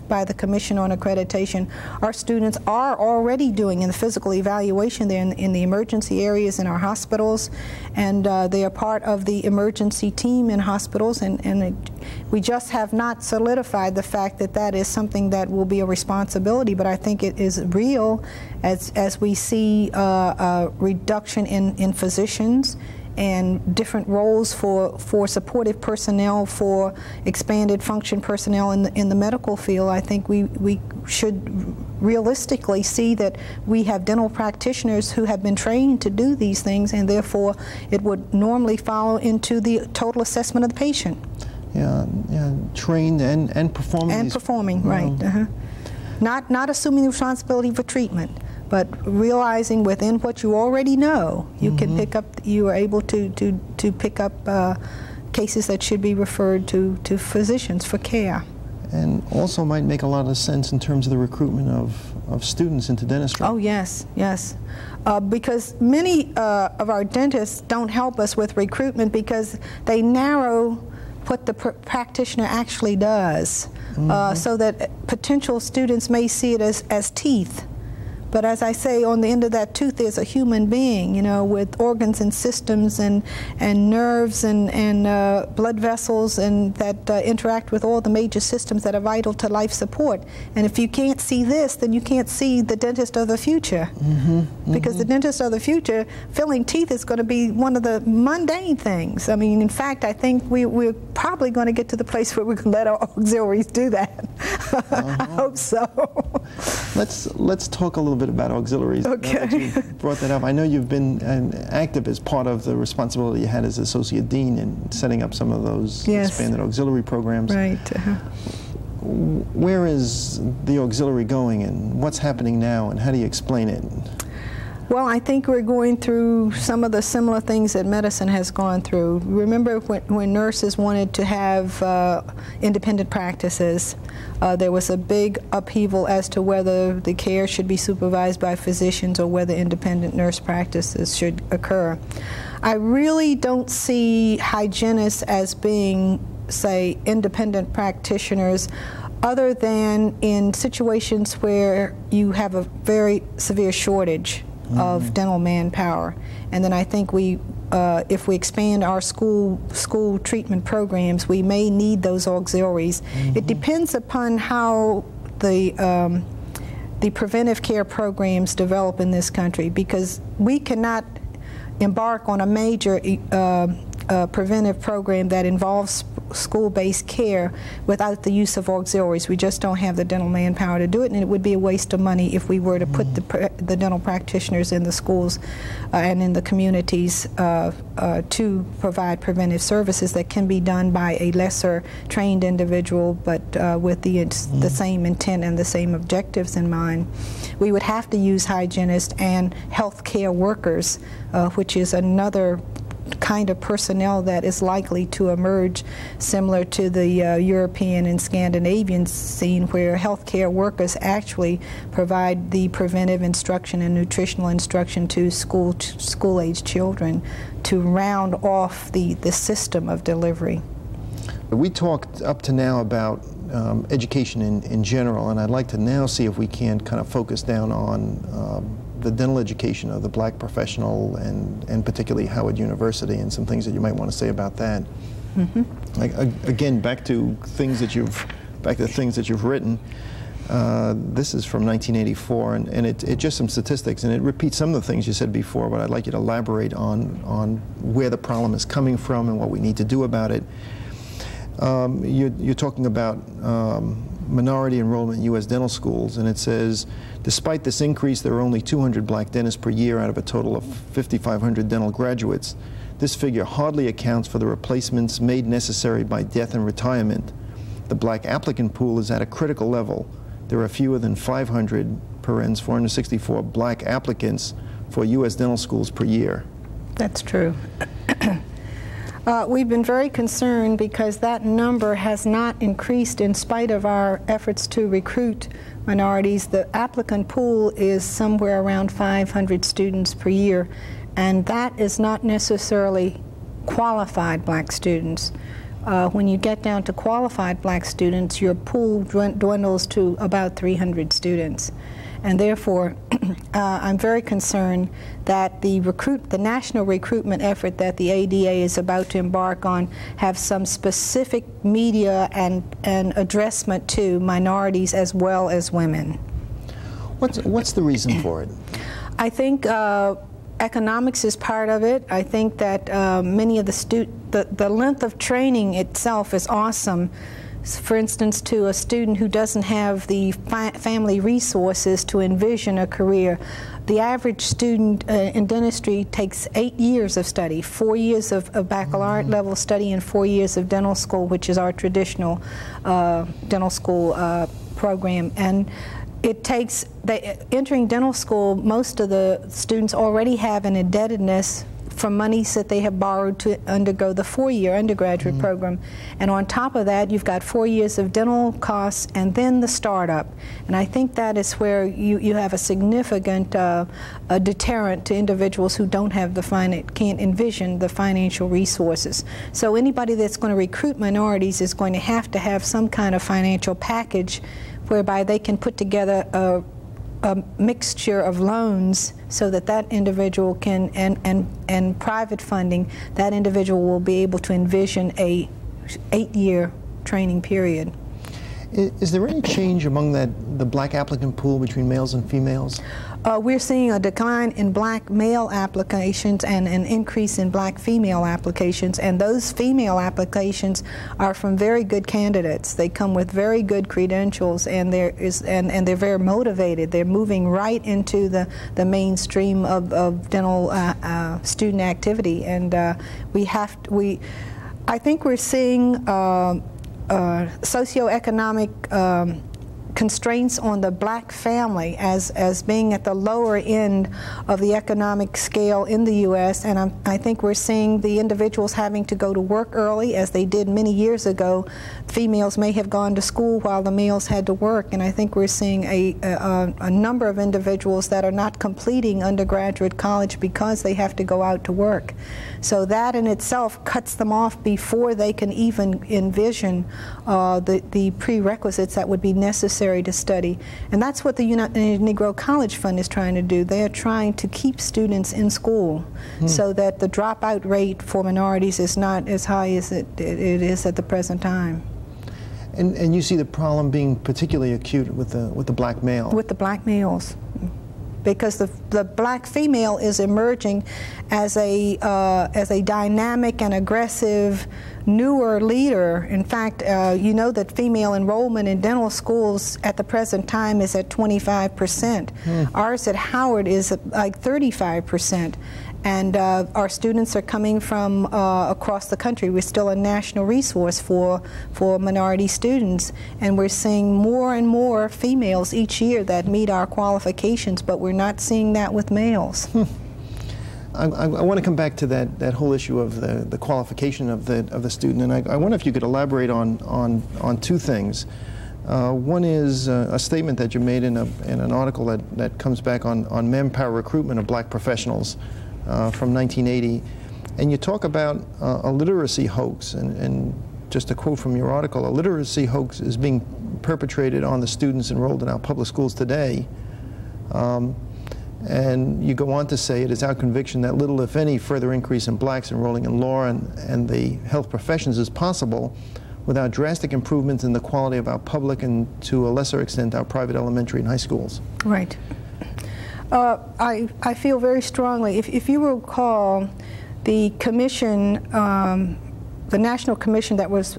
by the Commission on Accreditation, our students are already doing in the physical evaluation. They're in the emergency areas in our hospitals, and they are part of the emergency team in hospitals, and we just have not solidified the fact that that is something that will be a responsibility, but I think it is real as we see a reduction in physicians and different roles for supportive personnel, for expanded function personnel in the medical field. I think we should realistically see that we have dental practitioners who have been trained to do these things, and therefore it would normally follow into the total assessment of the patient. Yeah, trained and performing. And performing, right. Not assuming the responsibility for treatment, but realizing within what you already know, you can pick up. You are able to pick up cases that should be referred to physicians for care. And also might make a lot of sense in terms of the recruitment of students into dentistry. Oh yes, yes. Because many of our dentists don't help us with recruitment because they narrow what the practitioner actually does, so that potential students may see it as teeth. But as I say, on the end of that tooth there's a human being, you know, with organs and systems and nerves and blood vessels and that interact with all the major systems that are vital to life support. And if you can't see this, then you can't see the dentist of the future. Because the dentist of the future, filling teeth is going to be one of the mundane things. I mean, in fact, I think we're probably going to get to the place where we can let our auxiliaries do that. I hope so. Let's talk a little bit about auxiliaries. Okay. You brought that up. I know you've been active as part of the responsibility you had as associate dean in setting up some of those expanded auxiliary programs. Right. where is the auxiliary going, and what's happening now, and how do you explain it? Well, I think we're going through some of the similar things that medicine has gone through. Remember when nurses wanted to have independent practices, there was a big upheaval as to whether the care should be supervised by physicians or whether independent nurse practices should occur. I really don't see hygienists as being, say, independent practitioners, other than in situations where you have a very severe shortage of dental manpower. And then I think if we expand our school treatment programs, we may need those auxiliaries. It depends upon how the preventive care programs develop in this country, because we cannot embark on a major preventive program that involves school-based care without the use of auxiliaries. We just don't have the dental manpower to do it, and it would be a waste of money if we were to put the dental practitioners in the schools and in the communities to provide preventive services that can be done by a lesser trained individual, but with the same intent and the same objectives in mind. We would have to use hygienists and health care workers, which is another kind of personnel that is likely to emerge, similar to the European and Scandinavian scene, where healthcare workers actually provide the preventive instruction and nutritional instruction to school-age children to round off the system of delivery. We talked up to now about education in general, and I'd like to now see if we can kind of focus down on the dental education of the black professional, and particularly Howard University, and some things that you might want to say about that. Again, back to things that you've written. This is from 1984, and it just some statistics, and it repeats some of the things you said before, but I'd like you to elaborate on where the problem is coming from and what we need to do about it. You're talking about minority enrollment in U.S. dental schools, and it says, despite this increase, there are only 200 black dentists per year out of a total of 5,500 dental graduates. This figure hardly accounts for the replacements made necessary by death and retirement. The black applicant pool is at a critical level. There are fewer than 500, parens 464 black applicants for U.S. dental schools per year. That's true. We've been very concerned because that number has not increased in spite of our efforts to recruit minorities. The applicant pool is somewhere around 500 students per year, and that is not necessarily qualified black students. When you get down to qualified black students, your pool dwindles to about 300 students. And therefore, I'm very concerned that the national recruitment effort that the ADA is about to embark on have some specific media and addressment to minorities as well as women. What's the reason for it? I think economics is part of it. I think that many of the length of training itself is awesome. For instance, to a student who doesn't have the family resources to envision a career, the average student in dentistry takes 8 years of study, 4 years of baccalaureate level study and 4 years of dental school, which is our traditional dental school program. And it takes, entering dental school, most of the students already have an indebtedness from monies that they have borrowed to undergo the 4-year undergraduate program. And on top of that, you've got 4 years of dental costs and then the startup. And I think that is where you have a significant deterrent to individuals who don't have can't envision the financial resources. So anybody that's going to recruit minorities is going to have some kind of financial package whereby they can put together a mixture of loans so that that individual can, and private funding, that individual will be able to envision a 8-year training period. Is there any change among the black applicant pool between males and females? We're seeing a decline in black male applications and an increase in black female applications, and those female applications are from very good candidates. They come with very good credentials, and they're very motivated. They're moving right into the mainstream of dental student activity, and I think we're seeing socioeconomic constraints on the black family as being at the lower end of the economic scale in the U.S. And I think we're seeing the individuals having to go to work early, as they did many years ago. Females may have gone to school while the males had to work, and I think we're seeing a number of individuals that are not completing undergraduate college because they have to go out to work. So that in itself cuts them off before they can even envision the prerequisites that would be necessary to study. And that's what the United Negro College Fund is trying to do. They are trying to keep students in school so that the dropout rate for minorities is not as high as it is at the present time. And you see the problem being particularly acute with the black male. With the black males. Because the black female is emerging as a dynamic and aggressive, newer leader. In fact, you know that female enrollment in dental schools at the present time is at 25%. Ours at Howard is at like 35%. And our students are coming from across the country. We're still a national resource for minority students, and we're seeing more and more females each year that meet our qualifications, but we're not seeing that with males. I want to come back to that whole issue of the qualification of the student, and I wonder if you could elaborate on two things. One is a statement that you made in an article that comes back on manpower recruitment of black professionals from 1980, and you talk about a literacy hoax, and just a quote from your article, a literacy hoax is being perpetrated on the students enrolled in our public schools today. And you go on to say, it is our conviction that little, if any, further increase in blacks enrolling in law and the health professions is possible without drastic improvements in the quality of our public and, to a lesser extent, our private elementary and high schools. Right. I feel very strongly, if you recall, the commission, the National Commission that was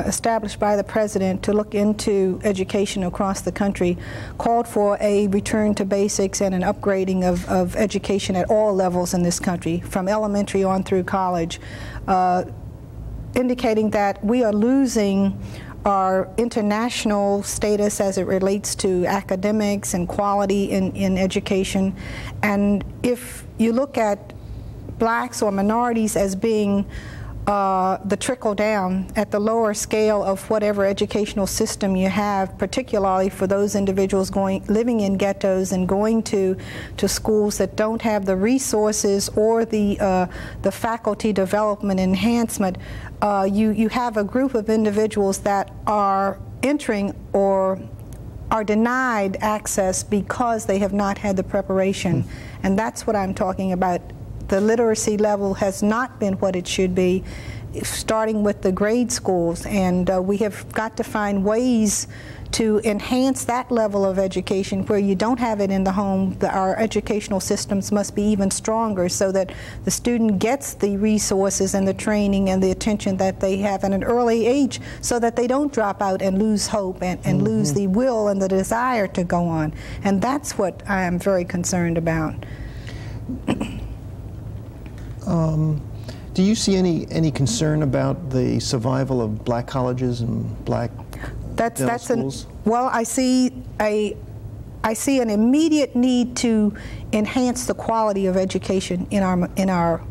established by the President to look into education across the country called for a return to basics and an upgrading of education at all levels in this country, from elementary on through college, indicating that we are losing our international status as it relates to academics and quality in education. And if you look at blacks or minorities as being the trickle down at the lower scale of whatever educational system you have, particularly for those individuals living in ghettos and going to schools that don't have the resources or the faculty development enhancement, you have a group of individuals that are entering or are denied access because they have not had the preparation. And that's what I'm talking about. The literacy level has not been what it should be, starting with the grade schools, and we have got to find ways to enhance that level of education where you don't have it in the home. Our educational systems must be even stronger so that the student gets the resources and the training and the attention that they have at an early age so that they don't drop out and lose hope and lose the will and the desire to go on. And that's what I am very concerned about. Do you see any concern about the survival of black colleges and black dental schools? Well, I see an immediate need to enhance the quality of education in our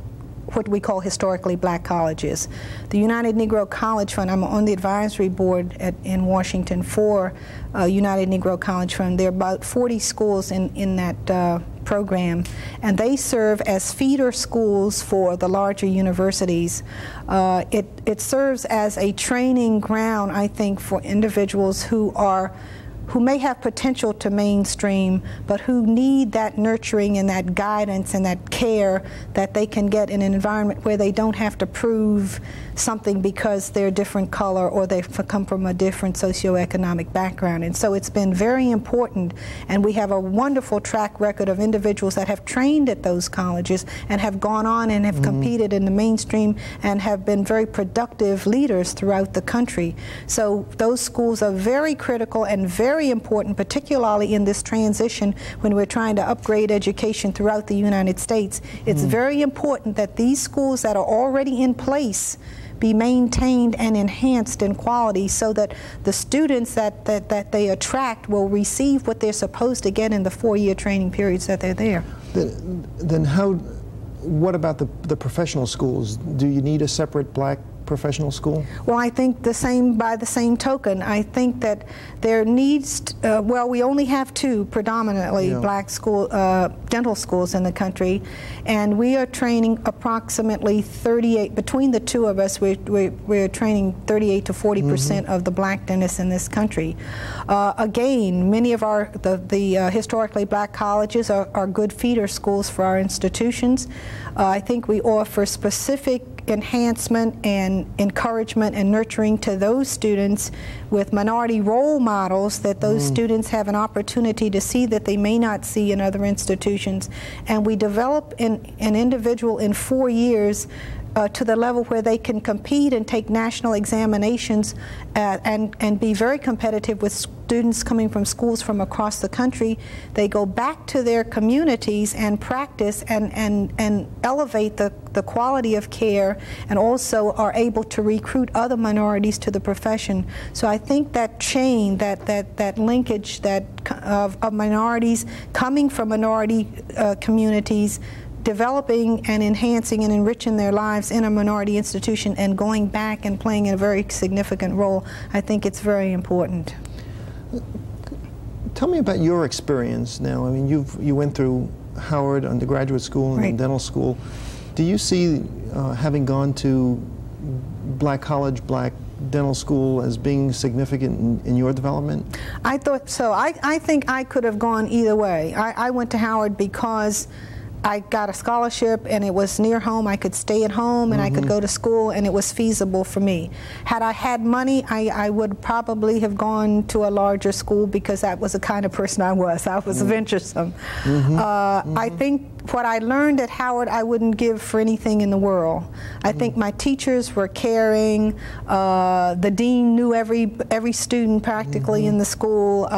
what we call historically black colleges. The United Negro College Fund, I'm on the advisory board in Washington for United Negro College Fund. There are about 40 schools in that program, and they serve as feeder schools for the larger universities. It serves as a training ground, I think, for individuals who may have potential to mainstream, but who need that nurturing and that guidance and that care that they can get in an environment where they don't have to prove something because they're a different color or they come from a different socioeconomic background. And so it's been very important, and we have a wonderful track record of individuals that have trained at those colleges and have gone on and have competed in the mainstream and have been very productive leaders throughout the country. So those schools are very critical and very important, particularly in this transition when we're trying to upgrade education throughout the United States. It's very important that these schools that are already in place be maintained and enhanced in quality so that the students that they attract will receive what they're supposed to get in the 4-year training periods that they're there. Then what about the professional schools? Do you need a separate black professional school? Well, I think by the same token, I think that there needs, well, we only have 2 predominantly black dental schools in the country, and we are training approximately 38, between the 2 of us, we're training 38 to 40% of the black dentists in this country. Again, many of the historically black colleges are good feeder schools for our institutions. I think we offer specific enhancement and encouragement and nurturing to those students with minority role models that those students have an opportunity to see that they may not see in other institutions. And we develop an individual in 4 years to the level where they can compete and take national examinations and be very competitive with students coming from schools from across the country. They go back to their communities and practice and elevate the quality of care, and also are able to recruit other minorities to the profession. So I think that chain, that linkage of minorities coming from minority communities, developing and enhancing and enriching their lives in a minority institution and going back and playing a very significant role, I think it's very important. Tell me about your experience now. I mean, you went through Howard undergraduate school and then dental school. Do you see having gone to black college, black dental school as being significant in your development? I thought so. I think I could have gone either way. I went to Howard because I got a scholarship and it was near home. I could stay at home and I could go to school, and it was feasible for me. Had I had money, I would probably have gone to a larger school because that was the kind of person I was. I was venturesome. I think what I learned at Howard I wouldn't give for anything in the world. I think my teachers were caring. The dean knew every student practically in the school.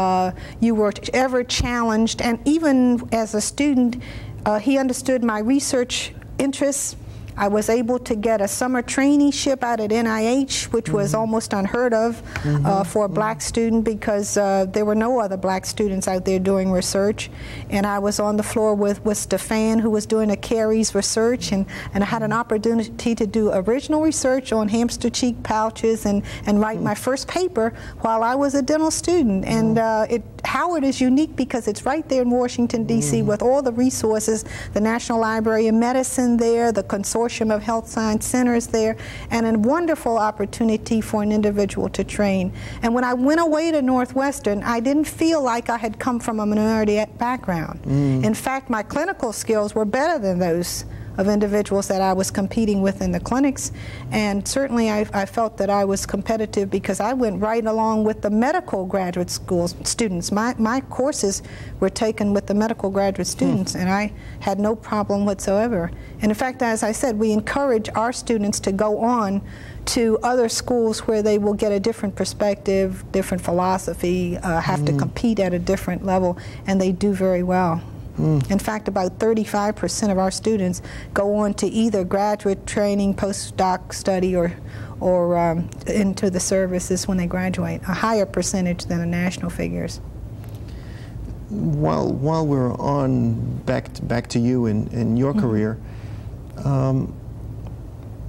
You were ever challenged, and even as a student, he understood my research interests. I was able to get a summer traineeship out at NIH, which was almost unheard of for a black student, because there were no other black students out there doing research. And I was on the floor with Stefan, who was doing a caries research, and I had an opportunity to do original research on hamster cheek pouches and write my first paper while I was a dental student. And Howard is unique because it's right there in Washington, D.C. with all the resources, the National Library of Medicine there, the consortium of health science centers there, and a wonderful opportunity for an individual to train. And when I went away to Northwestern, I didn't feel like I had come from a minority background. In fact, my clinical skills were better than those of individuals that I was competing with in the clinics, and certainly I felt that I was competitive because I went right along with the medical graduate school students. My courses were taken with the medical graduate students, and I had no problem whatsoever. And in fact, as I said, we encourage our students to go on to other schools where they will get a different perspective, different philosophy, have to compete at a different level, and they do very well. In fact, about 35% of our students go on to either graduate training, postdoc study, or into the services when they graduate, a higher percentage than the national figures. While we're on back to you in your career,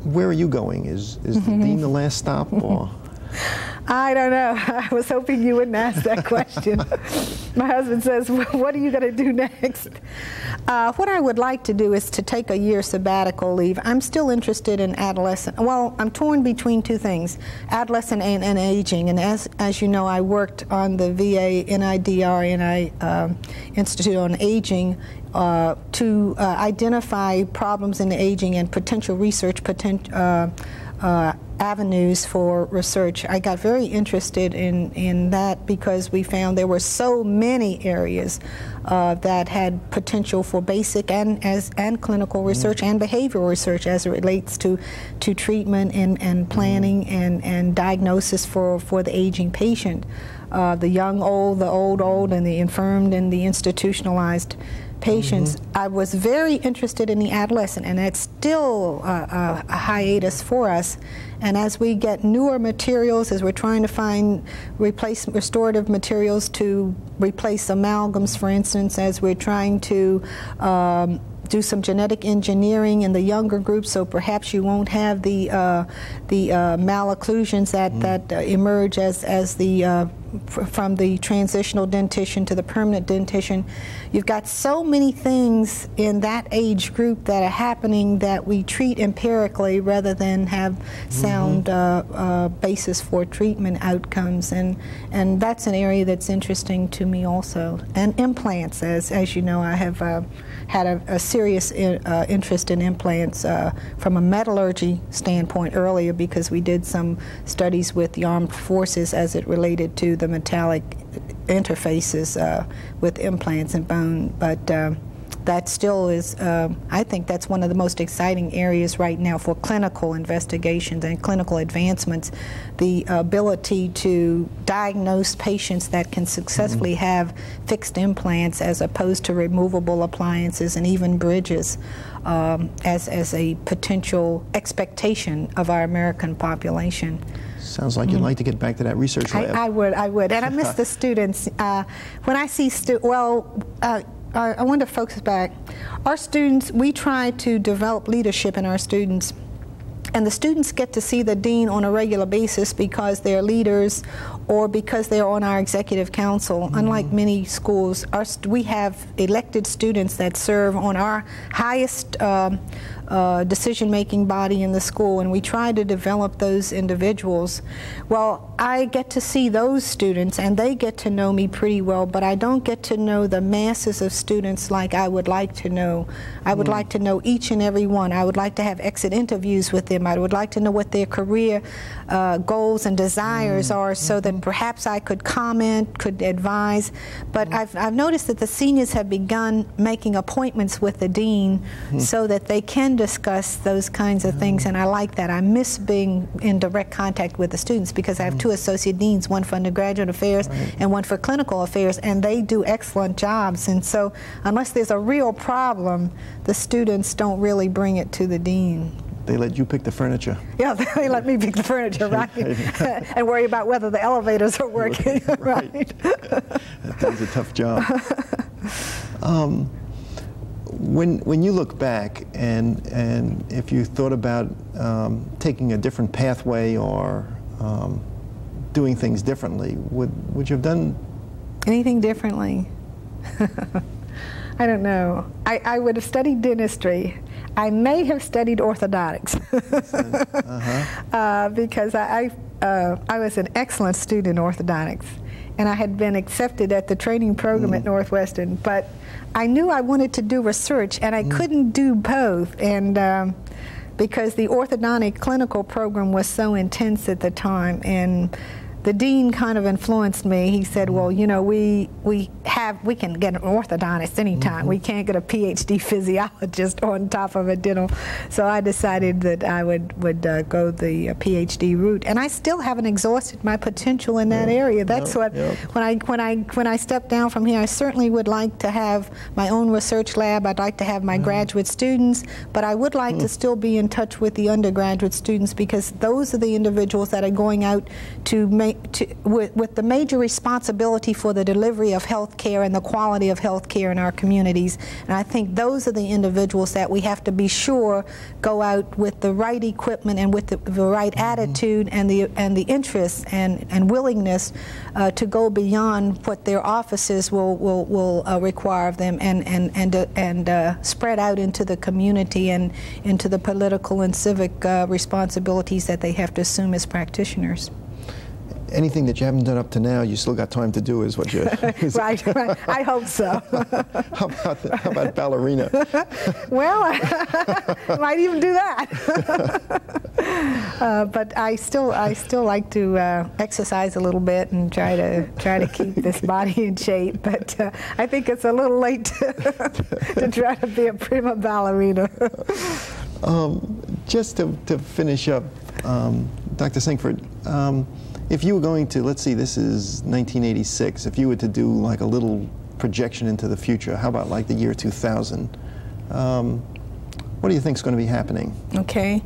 where are you going? Is the dean the last stop, or? I don't know. I was hoping you wouldn't ask that question. My husband says, what are you going to do next? What I would like to do is to take a year sabbatical leave. I'm still interested in adolescent. Well, I'm torn between 2 things, adolescent and aging. And as you know, I worked on the VA NIDR Institute on Aging to identify problems in the aging and potential research avenues for research. I got very interested in that because we found there were so many areas that had potential for basic and clinical research and behavioral research as it relates to treatment and planning and diagnosis for the aging patient. the young old, the old, and the infirmed and the institutionalized patients. I was very interested in the adolescent, and that's still a hiatus for us. And as we get newer materials, as we're trying to find restorative materials to replace amalgams, for instance, as we're trying to do some genetic engineering in the younger groups, so perhaps you won't have the malocclusions that emerge as the from the transitional dentition to the permanent dentition. You've got so many things in that age group that are happening that we treat empirically rather than have sound basis for treatment outcomes, and that's an area that's interesting to me also. And implants, as you know, I have had a serious interest in implants from a metallurgy standpoint earlier, because we did some studies with the armed forces as it related to the metallic interfaces with implants and bone, but that still is, I think that's one of the most exciting areas right now for clinical investigations and clinical advancements, the ability to diagnose patients that can successfully have fixed implants as opposed to removable appliances and even bridges as a potential expectation of our American population. Sounds like you'd like to get back to that research lab. I would, and I miss the students. When I see I want to focus back. Our students, we try to develop leadership in our students, and the students get to see the dean on a regular basis because they're leaders or because they're on our executive council. Unlike many schools, we have elected students that serve on our highest decision-making body in the school, and we try to develop those individuals. Well, I get to see those students, and they get to know me pretty well, but I don't get to know the masses of students like I would like to know. I would like to know each and every one. I would like to have exit interviews with them. I would like to know what their career goals and desires are, so that perhaps I could comment, could advise. But I've noticed that the seniors have begun making appointments with the dean so that they can discuss those kinds of things, and I like that. I miss being in direct contact with the students because I have two associate deans, one for undergraduate affairs and one for clinical affairs, and they do excellent jobs. And so unless there's a real problem, the students don't really bring it to the dean. They let you pick the furniture. Yeah, they let me pick the furniture, right? And worry about whether the elevators are working, right? That's a tough job. When you look back, and if you thought about taking a different pathway or doing things differently, would you have done anything differently? I don't know. I would have studied dentistry. I may have studied orthodontics because I was an excellent student in orthodontics, and I had been accepted at the training program at Northwestern, but I knew I wanted to do research, and I couldn't do both, and because the orthodontic clinical program was so intense at the time, and the dean kind of influenced me. He said, well, you know, we can get an orthodontist anytime. We can't get a PhD physiologist on top of a dental. So I decided that I would go the PhD route. And I still haven't exhausted my potential in that area. That's what, when I step down from here, I certainly would like to have my own research lab. I'd like to have my graduate students, but I would like to still be in touch with the undergraduate students, because those are the individuals that are going out to make with the major responsibility for the delivery of health care and the quality of health care in our communities. And I think those are the individuals that we have to be sure go out with the right equipment and with the right attitude and the interest and willingness to go beyond what their offices will require of them, and spread out into the community and into the political and civic responsibilities that they have to assume as practitioners. Anything that you haven't done up to now, you still got time to do, is what you. Right. I hope so. How about ballerina? Well, I might even do that. But I still like to exercise a little bit and try to keep this body in shape. But I think it's a little late to try to be a prima ballerina. Just to finish up, Dr. Sinkford. If you were going to, let's see, this is 1986, if you were to do like a little projection into the future, how about like the year 2000? What do you think is going to be happening? Okay.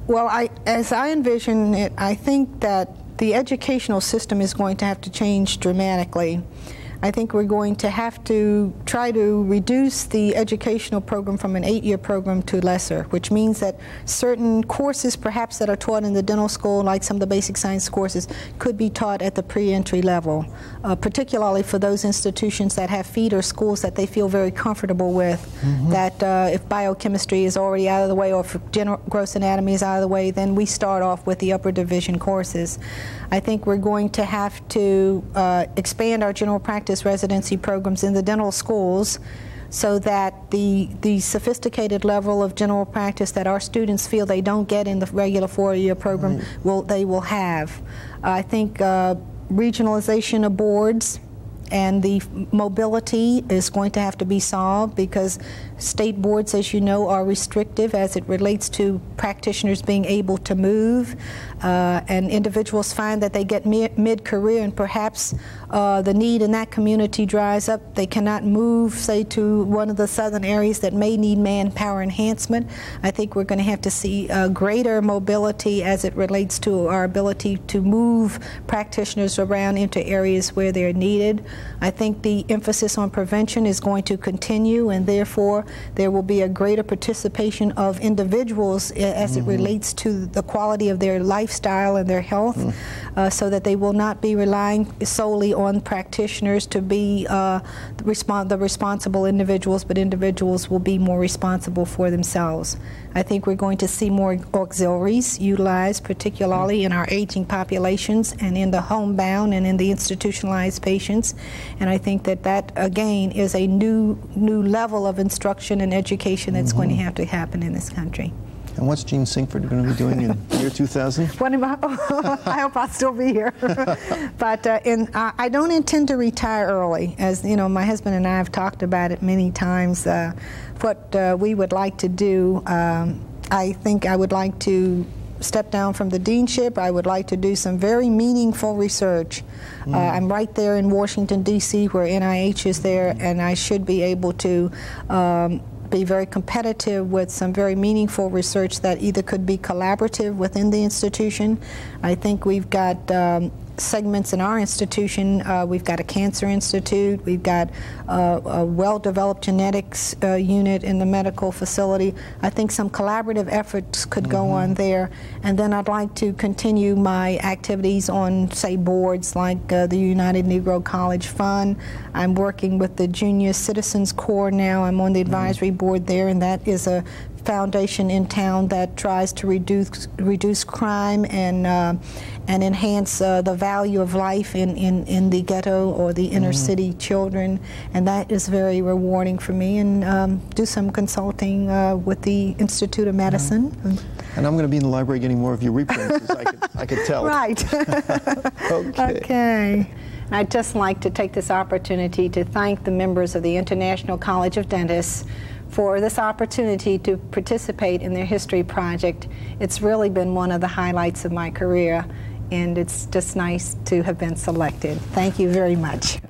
Well, as I envision it, I think that the educational system is going to have to change dramatically. I think we're going to have to try to reduce the educational program from an 8-year program to lesser, which means that certain courses perhaps that are taught in the dental school, like some of the basic science courses, could be taught at the pre-entry level, particularly for those institutions that have feeder schools that they feel very comfortable with, that if biochemistry is already out of the way or if gross anatomy is out of the way, then we start off with the upper division courses. I think we're going to have to expand our general practice residency programs in the dental schools so that the sophisticated level of general practice that our students feel they don't get in the regular 4-year program they will have. I think regionalization of boards and the mobility is going to have to be solved because state boards, as you know, are restrictive as it relates to practitioners being able to move, and individuals find that they get mid-career and perhaps the need in that community dries up. They cannot move, say, to one of the southern areas that may need manpower enhancement. I think we're going to have to see greater mobility as it relates to our ability to move practitioners around into areas where they're needed. I think the emphasis on prevention is going to continue, and therefore there will be a greater participation of individuals as it relates to the quality of their lifestyle and their health, so that they will not be relying solely on practitioners to be the responsible individuals, but individuals will be more responsible for themselves. I think we're going to see more auxiliaries utilized, particularly in our aging populations and in the homebound and in the institutionalized patients. And I think that that, again, is a new level of instruction and education that's going to have to happen in this country. And what's Jeanne Sinkford going to be doing in the year 2000? I hope I'll still be here. But I don't intend to retire early. As you know, my husband and I have talked about it many times. What we would like to do, I think I would like to step down from the deanship. I would like to do some very meaningful research. I'm right there in Washington, D.C., where NIH is there, and I should be able to be very competitive with some very meaningful research that either could be collaborative within the institution. I think we've got segments in our institution. We've got a cancer institute. We've got a well-developed genetics unit in the medical facility. I think some collaborative efforts could go on there. And then I'd like to continue my activities on, say, boards like the United Negro College Fund. I'm working with the Junior Citizens Corps now. I'm on the advisory board there, and that is a foundation in town that tries to reduce crime and enhance the value of life in the ghetto or the inner city children, and that is very rewarding for me. And do some consulting with the Institute of Medicine. And I'm going to be in the library getting more of your reprints, I could tell. Right. Okay. I'd just like to take this opportunity to thank the members of the International College of Dentists for this opportunity to participate in their history project. It's really been one of the highlights of my career, and it's just nice to have been selected. Thank you very much.